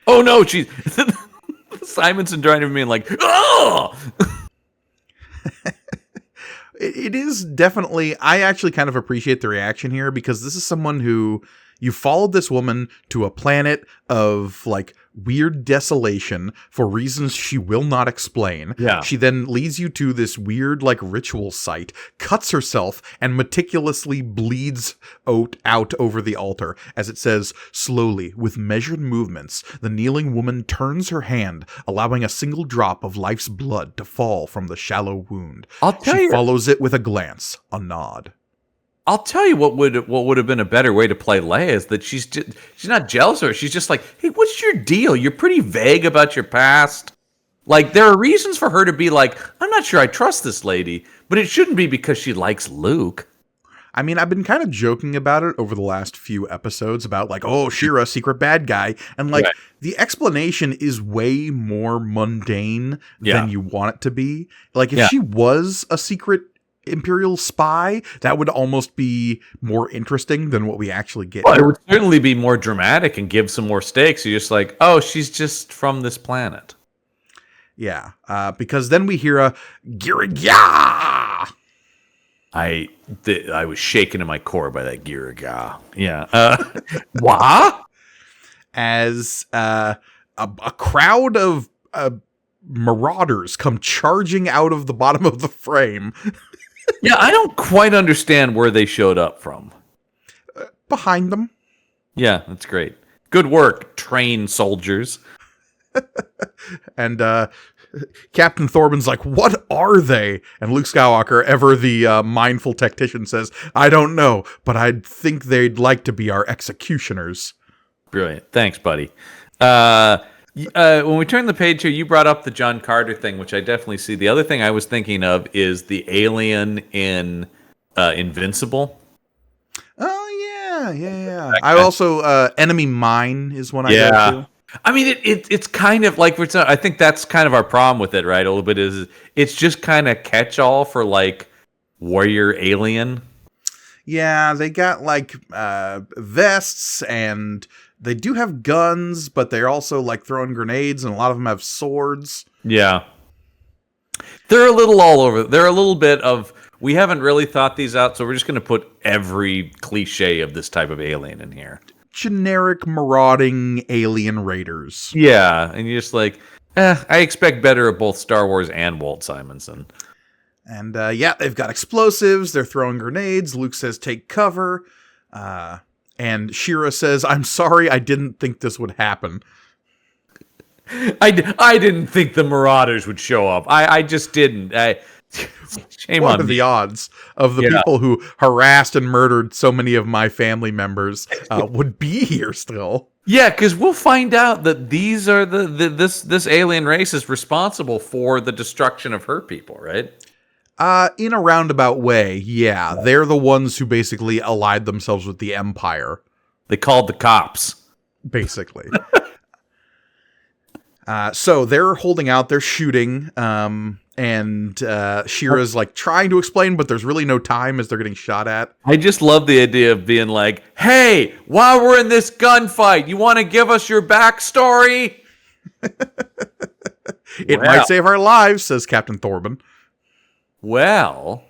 Oh no!" She's Simonson trying to be like, "Oh." It is definitely, I actually kind of appreciate the reaction here, because this is someone who, you followed this woman to a planet of like weird desolation for reasons she will not explain. Yeah. She then leads you to this weird like ritual site, cuts herself, and meticulously bleeds out over the altar. As it says, slowly, with measured movements, the kneeling woman turns her hand, allowing a single drop of life's blood to fall from the shallow wound. She follows it with a glance, a nod. I'll tell you what would have been a better way to play Leia is that she's not jealous of her. She's just like, hey, what's your deal? You're pretty vague about your past. Like, there are reasons for her to be like, I'm not sure I trust this lady, but it shouldn't be because she likes Luke. I mean, I've been kind of joking about it over the last few episodes about like, oh, Shira, secret bad guy. And like, the explanation is way more mundane than you want it to be. Like, if she was a secret Imperial spy, that would almost be more interesting than what we actually get. Well, it would certainly be more dramatic and give some more stakes. You're just like, oh, she's just from this planet. Yeah, because then we hear a Giraga. I was shaken in my core by that Giraga. Yeah. What? As a crowd of marauders come charging out of the bottom of the frame. Yeah, I don't quite understand where they showed up from. Behind them. Yeah, that's great. Good work, trained soldiers. And Captain Thorben's like, what are they? And Luke Skywalker, ever the mindful tactician, says, I don't know, but I think they'd like to be our executioners. Brilliant. Thanks, buddy. When we turn the page here, you brought up the John Carter thing, which I definitely see. The other thing I was thinking of is the alien in Invincible. Oh, yeah. I also, Enemy Mine is one I go to. I mean, it's kind of like, I think that's kind of our problem with it, right? A little bit is it's just kind of catch-all for like warrior alien. Yeah, they got like vests, and they do have guns, but they're also like throwing grenades, and a lot of them have swords. Yeah. They're a little all over. They're a little bit of, we haven't really thought these out, so we're just going to put every cliche of this type of alien in here. Generic marauding alien raiders. Yeah, and you're just like, I expect better of both Star Wars and Walt Simonson. And they've got explosives. They're throwing grenades. Luke says, take cover. And Shira says, I'm sorry, I didn't think this would happen. I didn't think the Marauders would show up. I just didn't. Shame what on are me. the odds of the people who harassed and murdered so many of my family members would be here still? Yeah, because we'll find out that these are this alien race is responsible for the destruction of her people, right? In a roundabout way, yeah. They're the ones who basically allied themselves with the Empire. They called the cops. Basically. So they're holding out, they're shooting, and Shira's like trying to explain, but there's really no time as they're getting shot at. I just love the idea of being like, hey, while we're in this gunfight, you want to give us your backstory? It might save our lives, says Captain Thorben. Well,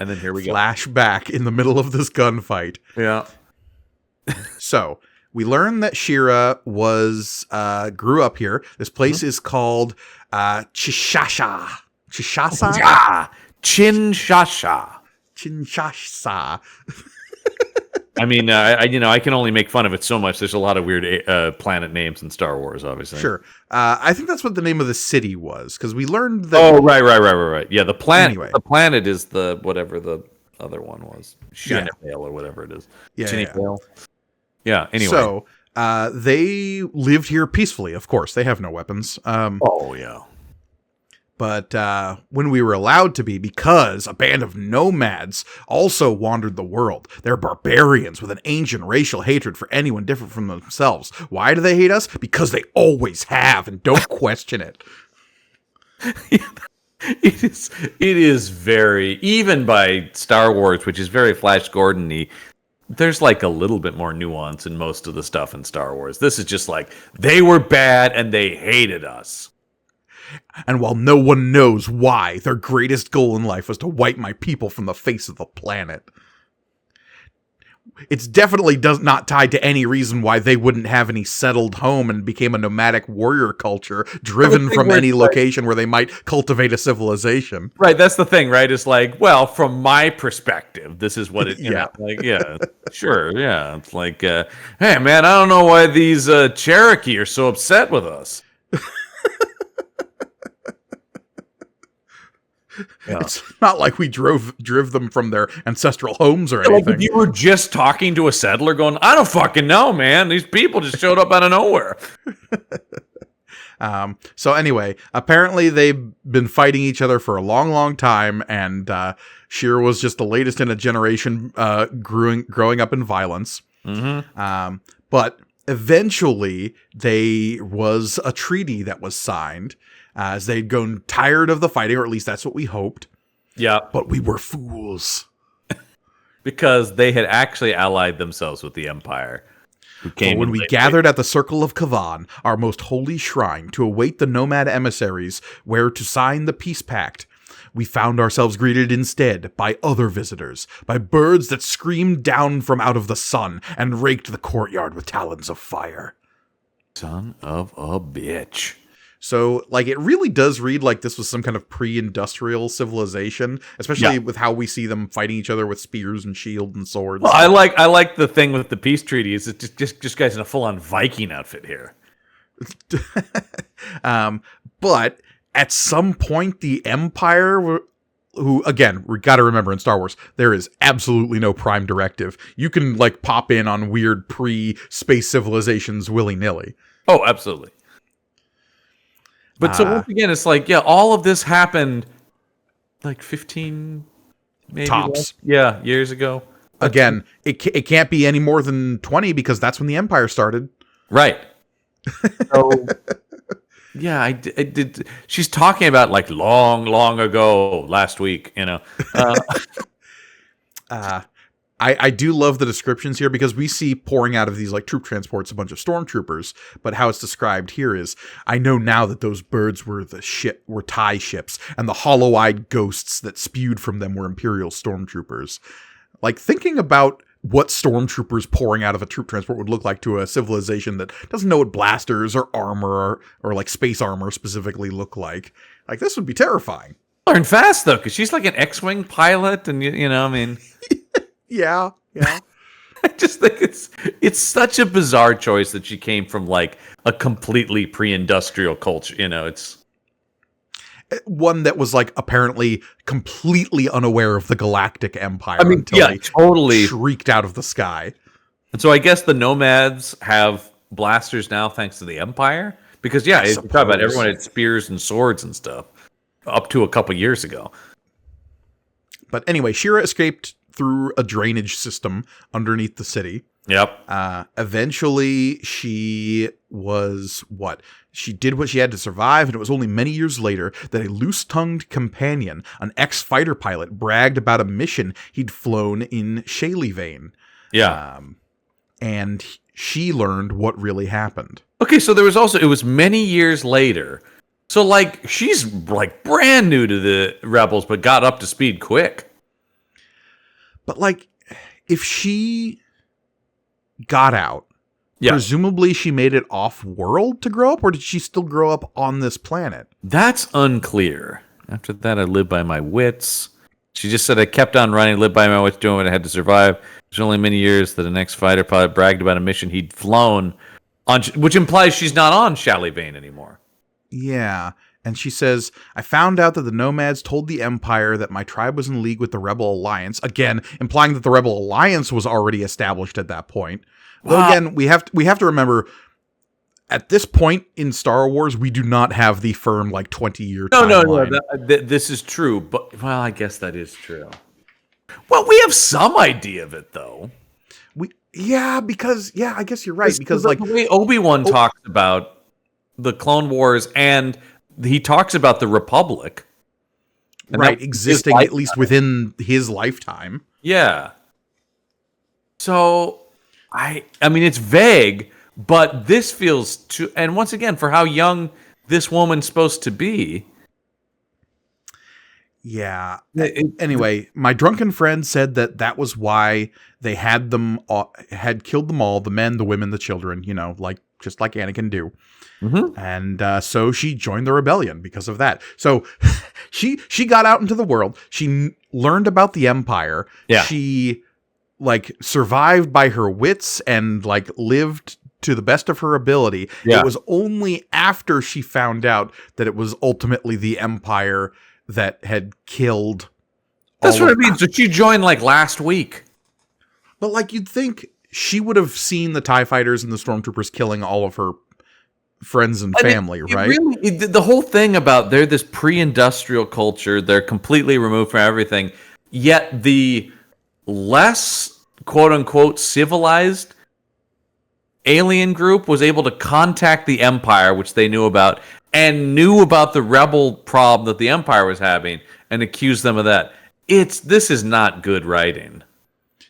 and then here we go. Flashback in the middle of this gunfight. Yeah. So we learned that Shira grew up here. This place is called Chishasha. Chishasa? Yeah. Chinshasha. Chinshasa. I mean, I can only make fun of it so much. There's a lot of weird planet names in Star Wars, obviously. Sure. I think that's what the name of the city was, because we learned that... Oh, right. Yeah, the planet. Anyway. The planet is whatever the other one was. Shinavale or whatever it is. Yeah. Yeah, anyway. So, they lived here peacefully, of course. They have no weapons. Oh, yeah. But when we were allowed to be, because a band of nomads also wandered the world. They're barbarians with an ancient racial hatred for anyone different from themselves. Why do they hate us? Because they always have, and don't question it. It is very, even by Star Wars, which is very Flash Gordon-y, there's like a little bit more nuance in most of the stuff in Star Wars. This is just like, they were bad and they hated us. And while no one knows why, their greatest goal in life was to wipe my people from the face of the planet. It's definitely not tied to any reason why they wouldn't have any settled home and became a nomadic warrior culture driven from any location where they might cultivate a civilization. Right, that's the thing, right? It's like, well, from my perspective, this is what it, you know, like, yeah, sure, yeah. It's like, hey, man, I don't know why these Cherokee are so upset with us. Yeah. It's not like we drove them from their ancestral homes or anything. Like if you were just talking to a settler going, I don't fucking know, man. These people just showed up out of nowhere. So anyway, apparently they've been fighting each other for a long, long time, and Shira was just the latest in a generation growing up in violence. Mm-hmm. But eventually, there was a treaty that was signed, as they'd grown tired of the fighting, or at least that's what we hoped. Yeah. But we were fools. Because they had actually allied themselves with the Empire. Who came when we gathered at the Circle of Kavan, our most holy shrine, to await the nomad emissaries where to sign the peace pact, we found ourselves greeted instead by other visitors, by birds that screamed down from out of the sun and raked the courtyard with talons of fire. Son of a bitch. So, like, it really does read like this was some kind of pre-industrial civilization, especially with how we see them fighting each other with spears and shields and swords. Well, I like the thing with the peace treaty is it's just guys in a full-on Viking outfit here. But at some point, the Empire, who, again, we got to remember in Star Wars, there is absolutely no prime directive. You can, like, pop in on weird pre-space civilizations willy-nilly. Oh, absolutely. But so once again, it's like, yeah, all of this happened like 15, maybe tops. Years ago. Again, it can't be any more than 20 because that's when the Empire started. Right. So, yeah, I did. She's talking about like long, long ago, last week, you know. I do love the descriptions here because we see pouring out of these like troop transports a bunch of stormtroopers, but how it's described here is, I know now that those birds were TIE ships, and the hollow-eyed ghosts that spewed from them were Imperial stormtroopers. Like, thinking about what stormtroopers pouring out of a troop transport would look like to a civilization that doesn't know what blasters or armor or like space armor specifically look like this would be terrifying. Learn fast though, because she's like an X-wing pilot, and you know, I mean. Yeah. I just think it's such a bizarre choice that she came from like a completely pre-industrial culture. You know, it's one that was like apparently completely unaware of the Galactic Empire. I mean, until they totally shrieked out of the sky. And so I guess the nomads have blasters now, thanks to the Empire. Because you talk about everyone had spears and swords and stuff up to a couple years ago. But anyway, Shira escaped through a drainage system underneath the city. Yep. Eventually, she did what she had to survive, and it was only many years later that a loose-tongued companion, an ex-fighter pilot, bragged about a mission he'd flown in Shaily Vein. Yeah. And she learned what really happened. Okay, so it was many years later. So, like, she's, like, brand new to the Rebels, but got up to speed quick. But, like, if she got out, Yeah. presumably she made it off-world to grow up, or did she still grow up on this planet? That's unclear. After that, I lived by my wits. She just said, I kept on running, lived by my wits, doing what I had to survive. It was only many years that the next fighter pilot bragged about a mission he'd flown on, which implies she's not on Shally Vane anymore. Yeah. And she says, I found out that the Nomads told the Empire that my tribe was in league with the Rebel Alliance. Again, implying that the Rebel Alliance was already established at that point. Wow. Though again, we have to remember, at this point in Star Wars, we do not have the firm 20-year timeline. No. This is true, but well, I guess that is true. Well, we have some idea of it, though. I guess you're right. Because the way Obi-Wan talks about the Clone Wars, and he talks about the Republic, right, existing at least within his lifetime. Yeah. So, I mean, it's vague. But this feels too, and once again, for how young this woman's supposed to be. Yeah. Anyway, my drunken friend said that was why they had killed them all, the men, the women, the children, just like Anakin do. Mm-hmm. And so she joined the rebellion because of that. So she got out into the world. She learned about the Empire. Yeah. She survived by her wits and lived to the best of her ability. Yeah. It was only after she found out that it was ultimately the Empire that had killed. That's what I mean. So she joined last week. But you'd think she would have seen the TIE fighters and the stormtroopers killing all of her friends and family, right? Really, the whole thing about they're this pre-industrial culture, they're completely removed from everything, yet the less quote-unquote civilized alien group was able to contact the Empire, which they knew about, and knew about the rebel problem that the Empire was having, and accused them of that. This is not good writing.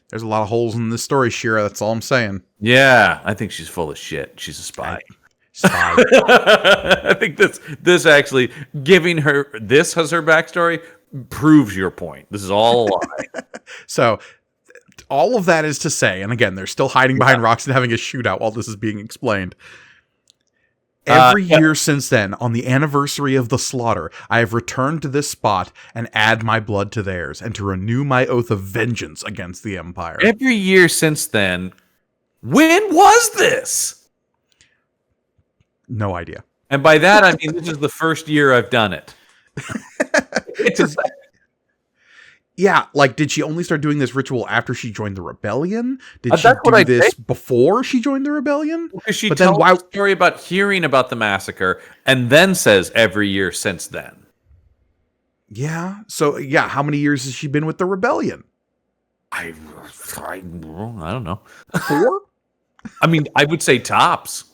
There's a lot of holes in this story, Shira. That's all I'm saying. Yeah, I think she's full of shit. She's a spy. Spy. I think this actually giving her this as her backstory proves your point. This is all a lie. So all of that is to say, and again, they're still hiding behind rocks and having a shootout while this is being explained. Every year since then, on the anniversary of the slaughter, I have returned to this spot and add my blood to theirs, and to renew my oath of vengeance against the Empire. Every year since then, when was this? No idea. And by that, I mean, this is the first year I've done it. Yeah, did she only start doing this ritual after she joined the rebellion? Did she do this before she joined the rebellion? Because she tells a story about hearing about the massacre and then says every year since then. Yeah. So, how many years has she been with the rebellion? I don't know. 4? I mean, I would say tops.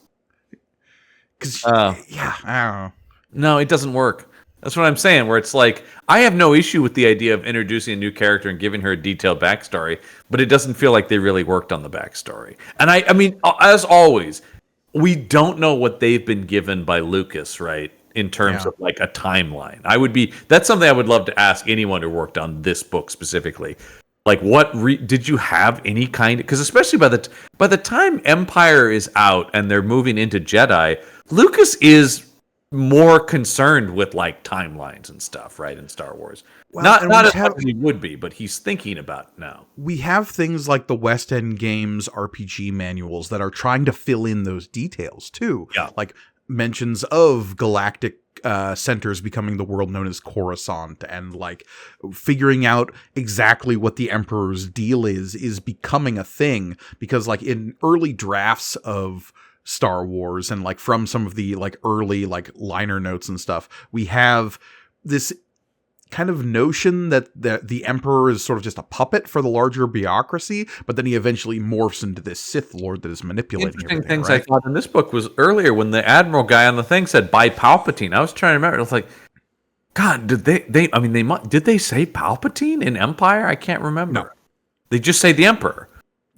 Because, I don't know. No, it doesn't work. That's what I'm saying, where it's I have no issue with the idea of introducing a new character and giving her a detailed backstory, but it doesn't feel like they really worked on the backstory. And I mean, as always, we don't know what they've been given by Lucas, right? In terms of a timeline. That's something I would love to ask anyone who worked on this book specifically. Did you have any kind of, because especially by the time Empire is out and they're moving into Jedi, Lucas is more concerned with timelines and stuff, right, in Star Wars. Well, not as much as he would be, but he's thinking about it now. We have things like the West End Games RPG manuals that are trying to fill in those details too. Yeah. Mentions of galactic centers becoming the world known as Coruscant, and figuring out exactly what the Emperor's deal is becoming a thing, because in early drafts of Star Wars and from some of the early liner notes and stuff, we have this kind of notion that the Emperor is sort of just a puppet for the larger bureaucracy, but then he eventually morphs into this Sith Lord that is manipulating Interesting everything. Things right? I thought in this book was earlier when the Admiral guy on the thing said by Palpatine. I was trying to remember. It was God, did did they say Palpatine in Empire? I can't remember. No. They just say the Emperor.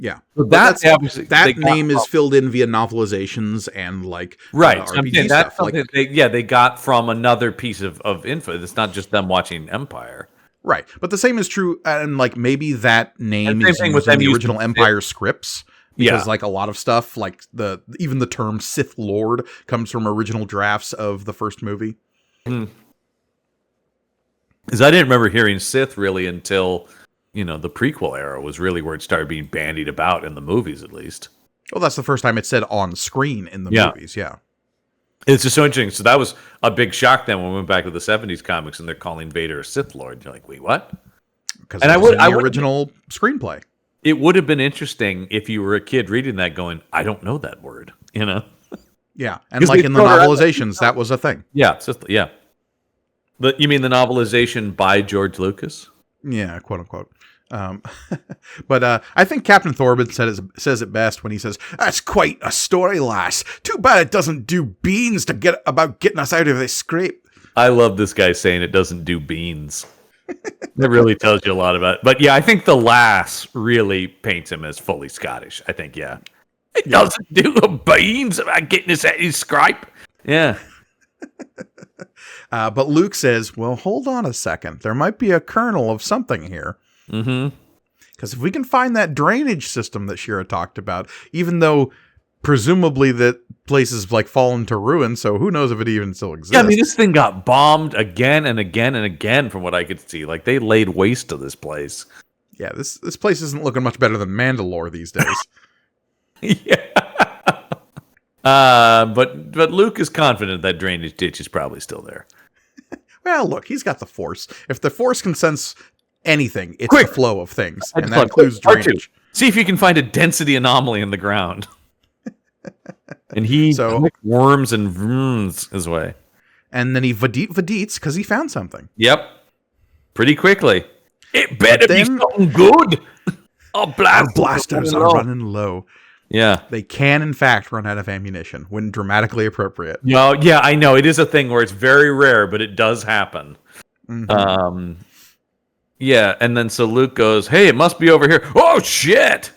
Yeah, so that name is filled in via novelizations and right. RPG that's stuff. Something they got from another piece of info. It's not just them watching Empire, right? But the same is true, and maybe that name is used in the original Empire scripts. Because Yeah. like a lot of stuff, like even the term Sith Lord comes from original drafts of the first movie. Because I didn't remember hearing Sith really until, the prequel era was really where it started being bandied about in the movies, at least. Well, that's the first time it's said on screen in the Yeah. movies, yeah. It's just so interesting. So that was a big shock then when we went back to the 70s comics and they're calling Vader a Sith Lord. You're like, wait, what? Because it was in the original screenplay. It would have been interesting if you were a kid reading that going, I don't know that word, Yeah, and like in the novelizations, that was a thing. Yeah, yeah. But you mean the novelization by George Lucas? Yeah, quote unquote. But I think Captain Thorben says it best when he says, "That's quite a story, lass. Too bad it doesn't do beans to getting us out of this scrape." I love this guy saying it doesn't do beans. That really tells you a lot about it. But yeah, I think the lass really paints him as fully Scottish. I think, yeah. It doesn't do a beans about getting us out of his scrape. Yeah. But Luke says, well, hold on a second. There might be a kernel of something here. Mm-hmm. Because if we can find that drainage system that Shira talked about, even though presumably that place is like fallen to ruin, so who knows if it even still exists. Yeah, I mean, this thing got bombed again and again and again from what I could see. Like, they laid waste to this place. Yeah, this place isn't looking much better than Mandalore these days. Yeah. But Luke is confident that drainage ditch is probably still there. Well, look, he's got the Force. If the Force can sense anything, it's Quick! the flow of things, I and just that want- includes Part two. drainage. See if you can find a density anomaly in the ground. And he worms and vrooms his way. And then he vadits because he found something. Yep. Pretty quickly. It better be something good. Our blasters are running low. Yeah. They can, in fact, run out of ammunition when dramatically appropriate. No, yeah, I know. It is a thing where it's very rare, but it does happen. Mm-hmm. Yeah, and then so Luke goes, hey, it must be over here. Oh, shit!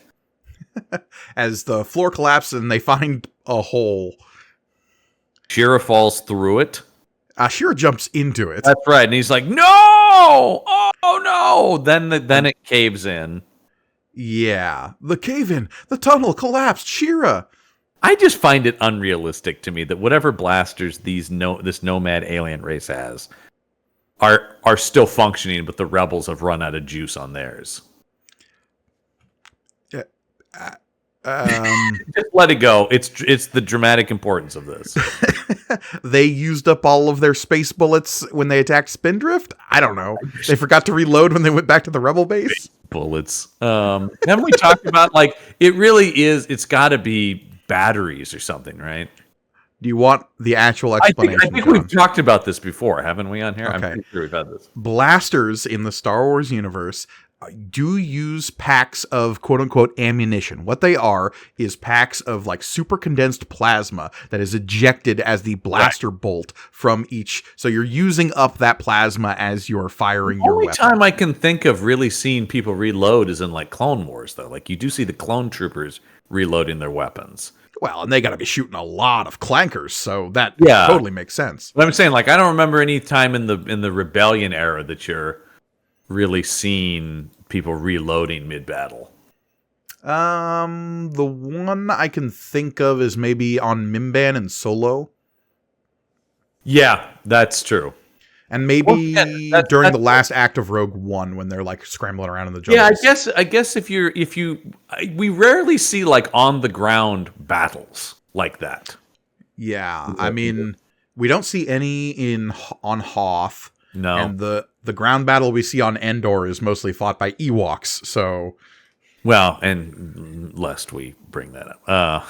As the floor collapses and they find a hole. Shira falls through it. Shira jumps into it. That's right, and he's like, no! Oh, no! Then it caves in. Yeah. The cave-in. The tunnel collapsed. Shira. I just find it unrealistic to me that whatever blasters this nomad alien race has are still functioning, but the rebels have run out of juice on theirs. Just let it go. It's the dramatic importance of this. They used up all of their space bullets when they attacked Spindrift? I don't know. They forgot to reload when they went back to the rebel base? Bullets. Haven't we talked about, like, it really is, it's got to be batteries or something, right? Do you want the actual explanation? I think we've talked about this before, haven't we, on here? Okay. I'm pretty sure we've had this. Blasters in the Star Wars universe do use packs of quote-unquote ammunition. What they are is packs of like super condensed plasma that is ejected as the blaster bolt from each. So you're using up that plasma as you're firing your weapon. The only time I can think of really seeing people reload is in like Clone Wars, though. Like, you do see the clone troopers reloading their weapons. Well, and they got to be shooting a lot of clankers, so that totally makes sense. But I'm saying, like, I don't remember any time in the Rebellion era that you're really seeing people reloading mid-battle. The one I can think of is maybe on Mimban and Solo. Yeah, that's true. And maybe during the last act of Rogue One when they're like scrambling around in the jungles. Yeah, I guess we rarely see like on the ground battles like that. Yeah, I mean, we don't see any on Hoth. No. And the ground battle we see on Endor is mostly fought by Ewoks, so... Well, and lest we bring that up.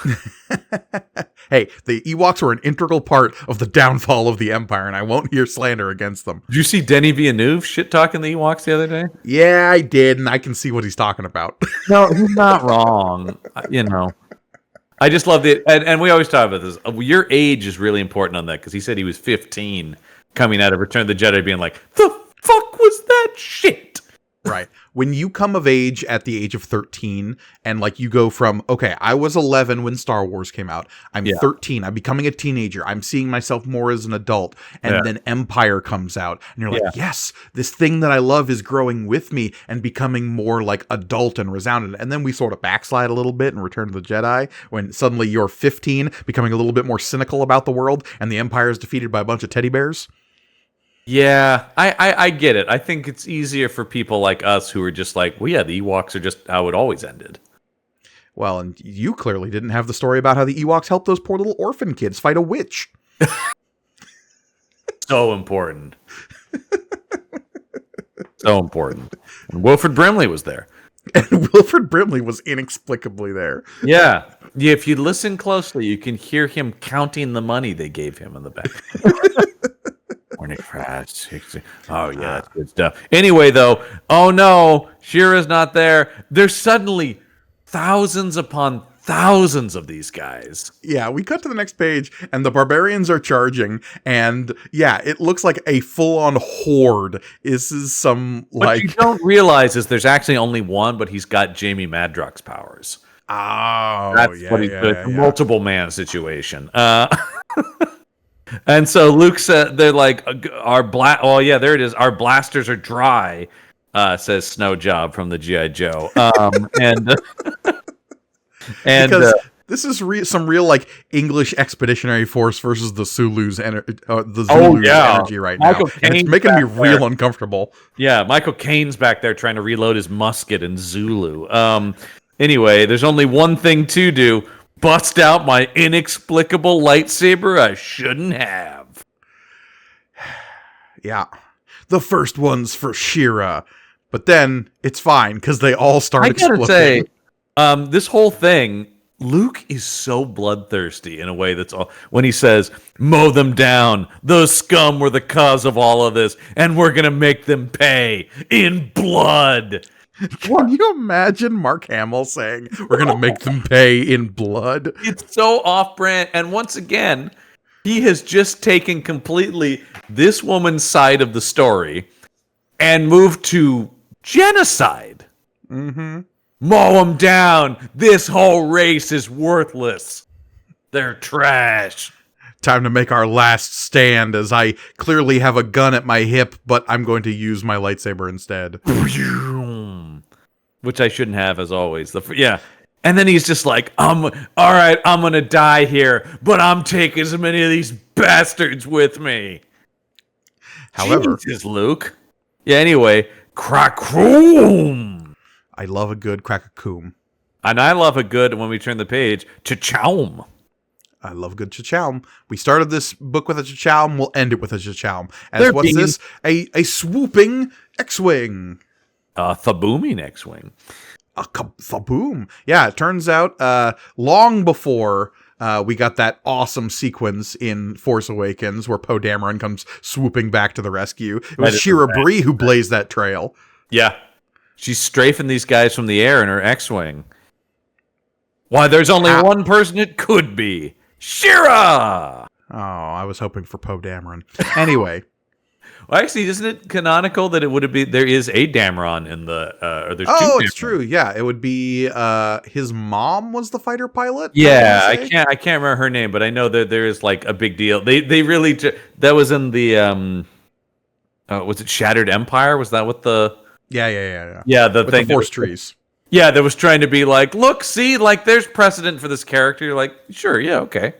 Hey, the Ewoks were an integral part of the downfall of the Empire, and I won't hear slander against them. Did you see Denny Villeneuve shit-talking the Ewoks the other day? Yeah, I did, and I can see what he's talking about. No, he's not wrong. I just love it. And we always talk about this. Your age is really important on that, because he said he was 15 coming out of Return of the Jedi being like, the fuck was that shit? Right. When you come of age at the age of 13 and like you go from, okay, I was 11 when Star Wars came out. I'm Yeah. 13. I'm becoming a teenager. I'm seeing myself more as an adult. And Yeah. then Empire comes out and you're like, Yeah. yes, this thing that I love is growing with me and becoming more like adult and resounded. And then we sort of backslide a little bit and Return of the Jedi when suddenly you're 15, becoming a little bit more cynical about the world and the Empire is defeated by a bunch of teddy bears. Yeah, I get it. I think it's easier for people like us who are just like, well, yeah, the Ewoks are just how it always ended. Well, and you clearly didn't have the story about how the Ewoks helped those poor little orphan kids fight a witch. So important. So important. And Wilfred Brimley was there. And Wilfred Brimley was inexplicably there. Yeah. If you listen closely, you can hear him counting the money they gave him in the back. Oh, yeah, that's good stuff. Anyway, though, oh no, Shira's not there. There's suddenly thousands upon thousands of these guys. Yeah, we cut to the next page, and the barbarians are charging, and yeah, it looks like a full-on horde. This is some, What you don't realize is there's actually only one, but he's got Jamie Madrox's powers. Oh, That's yeah, what he's yeah, doing. yeah. Multiple man situation. And so Luke said, they're like, oh yeah, there it is. Our blasters are dry, says Snow Job from the G.I. Joe. And because this is some real like English Expeditionary Force versus the Zulus' energy right Michael now. And it's Caine's making me back real there. uncomfortable. Yeah, Michael Caine's back there trying to reload his musket in Zulu. Anyway, there's only one thing to do. Bust out my inexplicable lightsaber I shouldn't have. Yeah. The first one's for Shira. But then it's fine because they all start exploding. Say, this whole thing, Luke is so bloodthirsty in a way that's all when he says, mow them down. Those scum were the cause of all of this, and we're gonna make them pay in blood. Can you imagine Mark Hamill saying, we're going to make them pay in blood? It's so off-brand. And once again, he has just taken completely this woman's side of the story and moved to genocide. Mm-hmm. Mow them down. This whole race is worthless. They're trash. Time to make our last stand as I clearly have a gun at my hip, but I'm going to use my lightsaber instead. Which I shouldn't have, as always. Yeah. And then he's just like, all right, I'm going to die here, but I'm taking as many of these bastards with me. However, Jesus, Luke. Yeah, anyway, crack-room. I love a good crack-a-coom. And I love a good, when we turn the page, cha-chow. I love good cha-chow. We started this book with a cha-chow, and we'll end it with a cha-chow. And what's this? A swooping X-Wing. Thabooming X-Wing. Thaboom. Yeah, it turns out long before we got that awesome sequence in Force Awakens where Poe Dameron comes swooping back to the rescue. It was Shira Brie who blazed that trail. Yeah. She's strafing these guys from the air in her X-Wing. Why, there's only one person it could be. Shira! Oh, I was hoping for Poe Dameron. Anyway. Well, actually, isn't it canonical that it would be there is a Dameron in the or there's two? Oh, Dameron. It's true. Yeah, it would be his mom was the fighter pilot. Yeah, I can't remember her name, but I know that there is like a big deal. They really that was in the was it Shattered Empire? Was that what the Yeah, the with thing the Force trees. Yeah, that was trying to be like, look, see, like there's precedent for this character. You're like, sure, yeah, okay.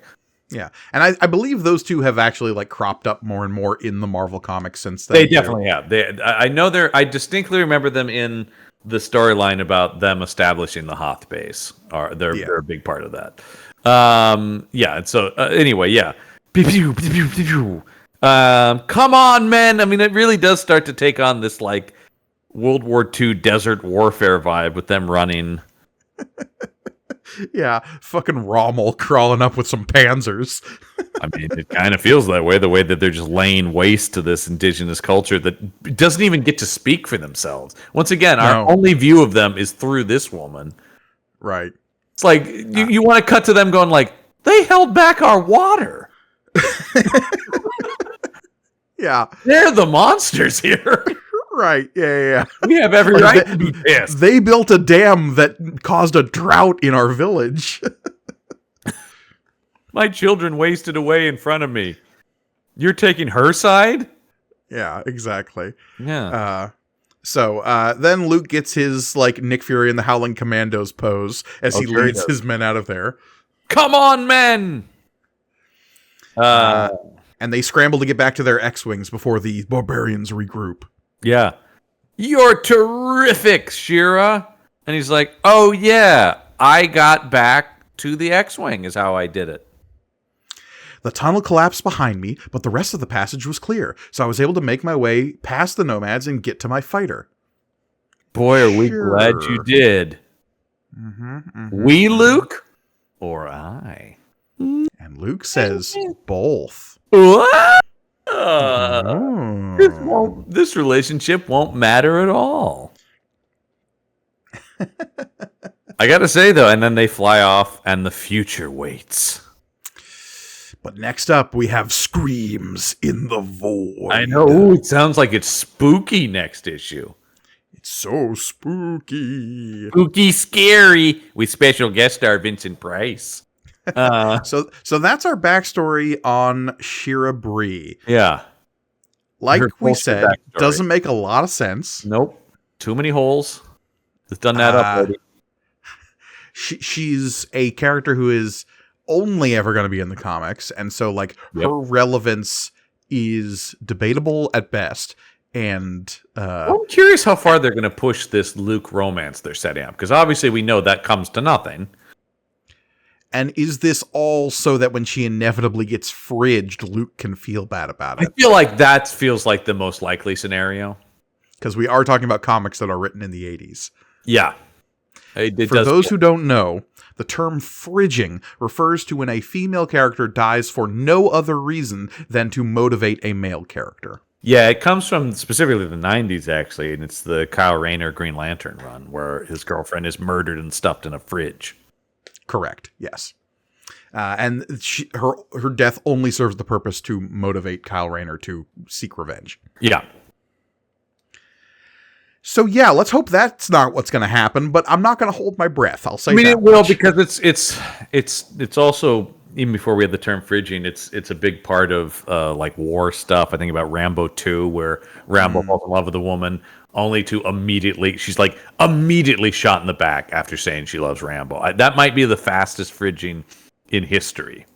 Yeah, and I believe those two have actually like cropped up more and more in the Marvel comics since then. They definitely have. I know I distinctly remember them in the storyline about them establishing the Hoth base. They're a big part of that. Yeah. And so anyway, yeah. Come on, men. I mean, it really does start to take on this like World War II desert warfare vibe with them running. Yeah, fucking Rommel crawling up with some panzers. I mean, it kind of feels that way, the way that they're just laying waste to this indigenous culture that doesn't even get to speak for themselves. Once again, our only view of them is through this woman. Right. It's like, you want to cut to them going like, they held back our water. Yeah. They're the monsters here. Right. Yeah. We have every Like, right to be pissed. They built a dam that caused a drought in our village. My children wasted away in front of me. You're taking her side? Yeah, exactly. Yeah. So then Luke gets his like Nick Fury and the Howling Commandos pose as he sure he leads does. his men out of there. Come on, men! And they scramble to get back to their X-Wings before the barbarians regroup. Yeah. You're terrific, Shira. And he's like, oh, yeah, I got back to the X-Wing is how I did it. The tunnel collapsed behind me, but the rest of the passage was clear, so I was able to make my way past the nomads and get to my fighter. Boy, are we glad you did. We, Luke? Or I? And Luke says, both. What? Oh. This relationship won't matter at all. I gotta say, though, and then they fly off, and the future waits. But next up, we have Screams in the Void. I know. Ooh, it sounds like it's spooky next issue. It's so spooky. Spooky, scary, with special guest star Vincent Price. So that's our backstory on Shira Brie. Yeah. Like Her we full said, backstory. doesn't make a lot of sense. Nope. Too many holes. It's done that up already. She's a character who is only ever going to be in the comics, and so like her relevance is debatable at best. And I'm curious how far they're going to push this Luke romance they're setting up, because obviously we know that comes to nothing. And is this all so that when she inevitably gets fridged, Luke can feel bad about it? I feel like that feels like the most likely scenario. Because we are talking about comics that are written in the 80s. Yeah. For those who don't know, the term fridging refers to when a female character dies for no other reason than to motivate a male character. Yeah, it comes from specifically the 90s, actually, and it's the Kyle Rayner Green Lantern run, where his girlfriend is murdered and stuffed in a fridge. Correct, yes. And her death only serves the purpose to motivate Kyle Rayner to seek revenge. Yeah. So yeah, let's hope that's not what's going to happen. But I'm not going to hold my breath. I'll say. I mean, it will, because it's also, even before we had the term fridging, it's a big part of like war stuff. I think about Rambo 2, where Rambo falls in love with a woman only to immediately shot in the back after saying she loves Rambo. That might be the fastest fridging in history.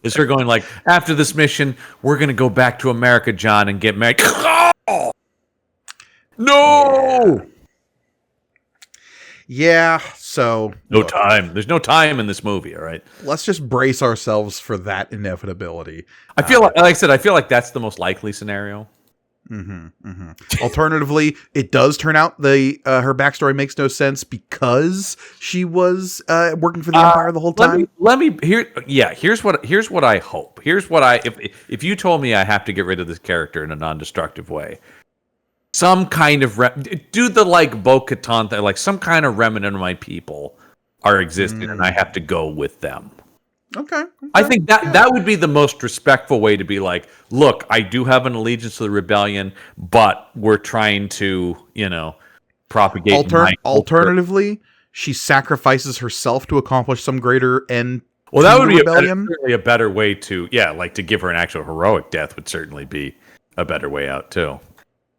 Is her going like, after this mission, we're going to go back to America, John, and get married. No! Yeah, so... No time. There's no time in this movie, all right? Let's just brace ourselves for that inevitability. I feel like I said, I feel like that's the most likely scenario. Alternatively, it does turn out her backstory makes no sense because she was working for the Empire the whole time. Here's what I hope. If you told me I have to get rid of this character in a non-destructive way, some kind of do the like Bo-Katan thing, like some kind of remnant of my people are existing, and I have to go with them. Okay. I think that would be the most respectful way to be like, look, I do have an allegiance to the rebellion, but we're trying to, propagate my Alternatively, she sacrifices herself to accomplish some gretter end. Well, that would be rebellion. certainly a better way to, like to give her an actual heroic death would certainly be a better way out too.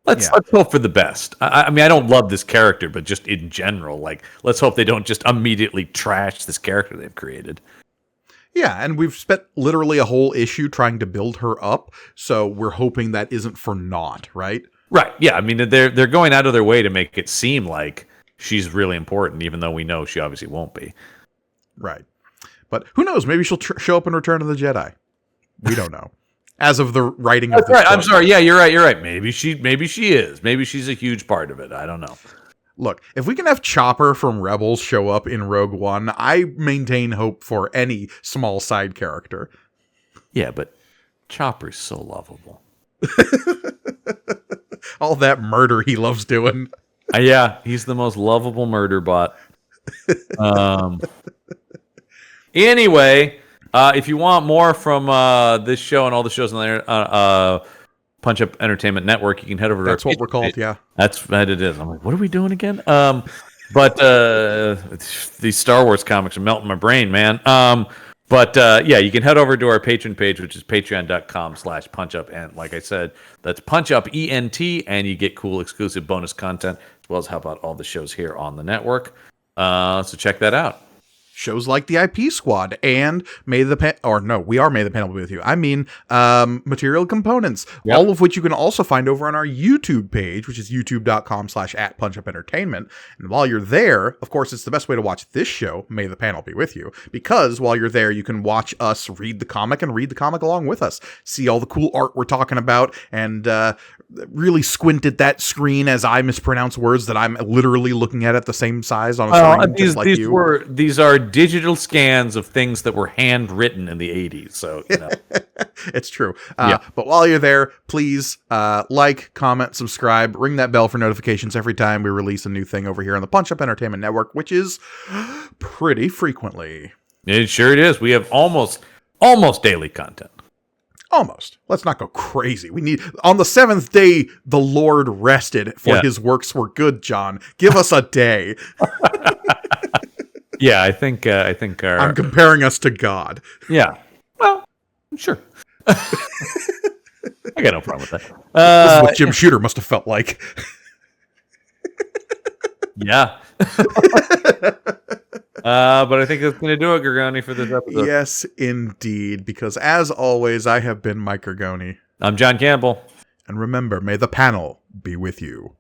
Let's hope for the best. I mean, I don't love this character, but just in general, like, let's hope they don't just immediately trash this character they've created. Yeah, and we've spent literally a whole issue trying to build her up, so we're hoping that isn't for naught, right? Right. Yeah. I mean, they're going out of their way to make it seem like she's really important, even though we know she obviously won't be. Right. But who knows? Maybe she'll show up in Return of the Jedi. We don't know. As of the writing of this right. book. I'm sorry. Yeah, you're right. Maybe she is. Maybe she's a huge part of it. I don't know. Look, if we can have Chopper from Rebels show up in Rogue One, I maintain hope for any small side character. Yeah, but Chopper's so lovable. All that murder he loves doing. Yeah, he's the most lovable murder bot. Anyway, if you want more from this show and all the shows on there, Punch Up Entertainment Network. You can head over to That's our what we're Patreon called, page. yeah. That's what it is. I'm like, what are we doing again? But these Star Wars comics are melting my brain, man. But yeah, you can head over to our Patreon page, which is patreon.com/punchup. And like I said, that's Punch Up ENT, and you get cool exclusive bonus content, as well as how about all the shows here on the network. So check that out. Shows like the IP Squad and we are May the Panel Be With You. I mean, Material Components, Yep. all of which you can also find over on our YouTube page, which is youtube.com/@punchupentertainment. And while you're there, of course, it's the best way to watch this show, May the Panel Be With You, because while you're there, you can watch us read the comic and read the comic along with us, see all the cool art we're talking about, and really squint at that screen as I mispronounce words that I'm literally looking at the same size on a screen, just like you. These are digital scans of things that were handwritten in the 80s. So, you know. It's true. But while you're there, please like, comment, subscribe, ring that bell for notifications every time we release a new thing over here on the Punch Up Entertainment Network, which is pretty frequently. It sure is. We have almost daily content. Almost. Let's not go crazy. We need, on the seventh day, the Lord rested, for his works were good, John. Give us a day. Yeah, I think I'm comparing us to God. Yeah. Well, sure. I got no problem with that. This is what Jim Shooter must have felt like. Yeah. But I think that's going to do it, Gorgoni, for this episode. Yes, indeed. Because as always, I have been Mike Gorgoni. I'm John Campbell. And remember, may the panel be with you.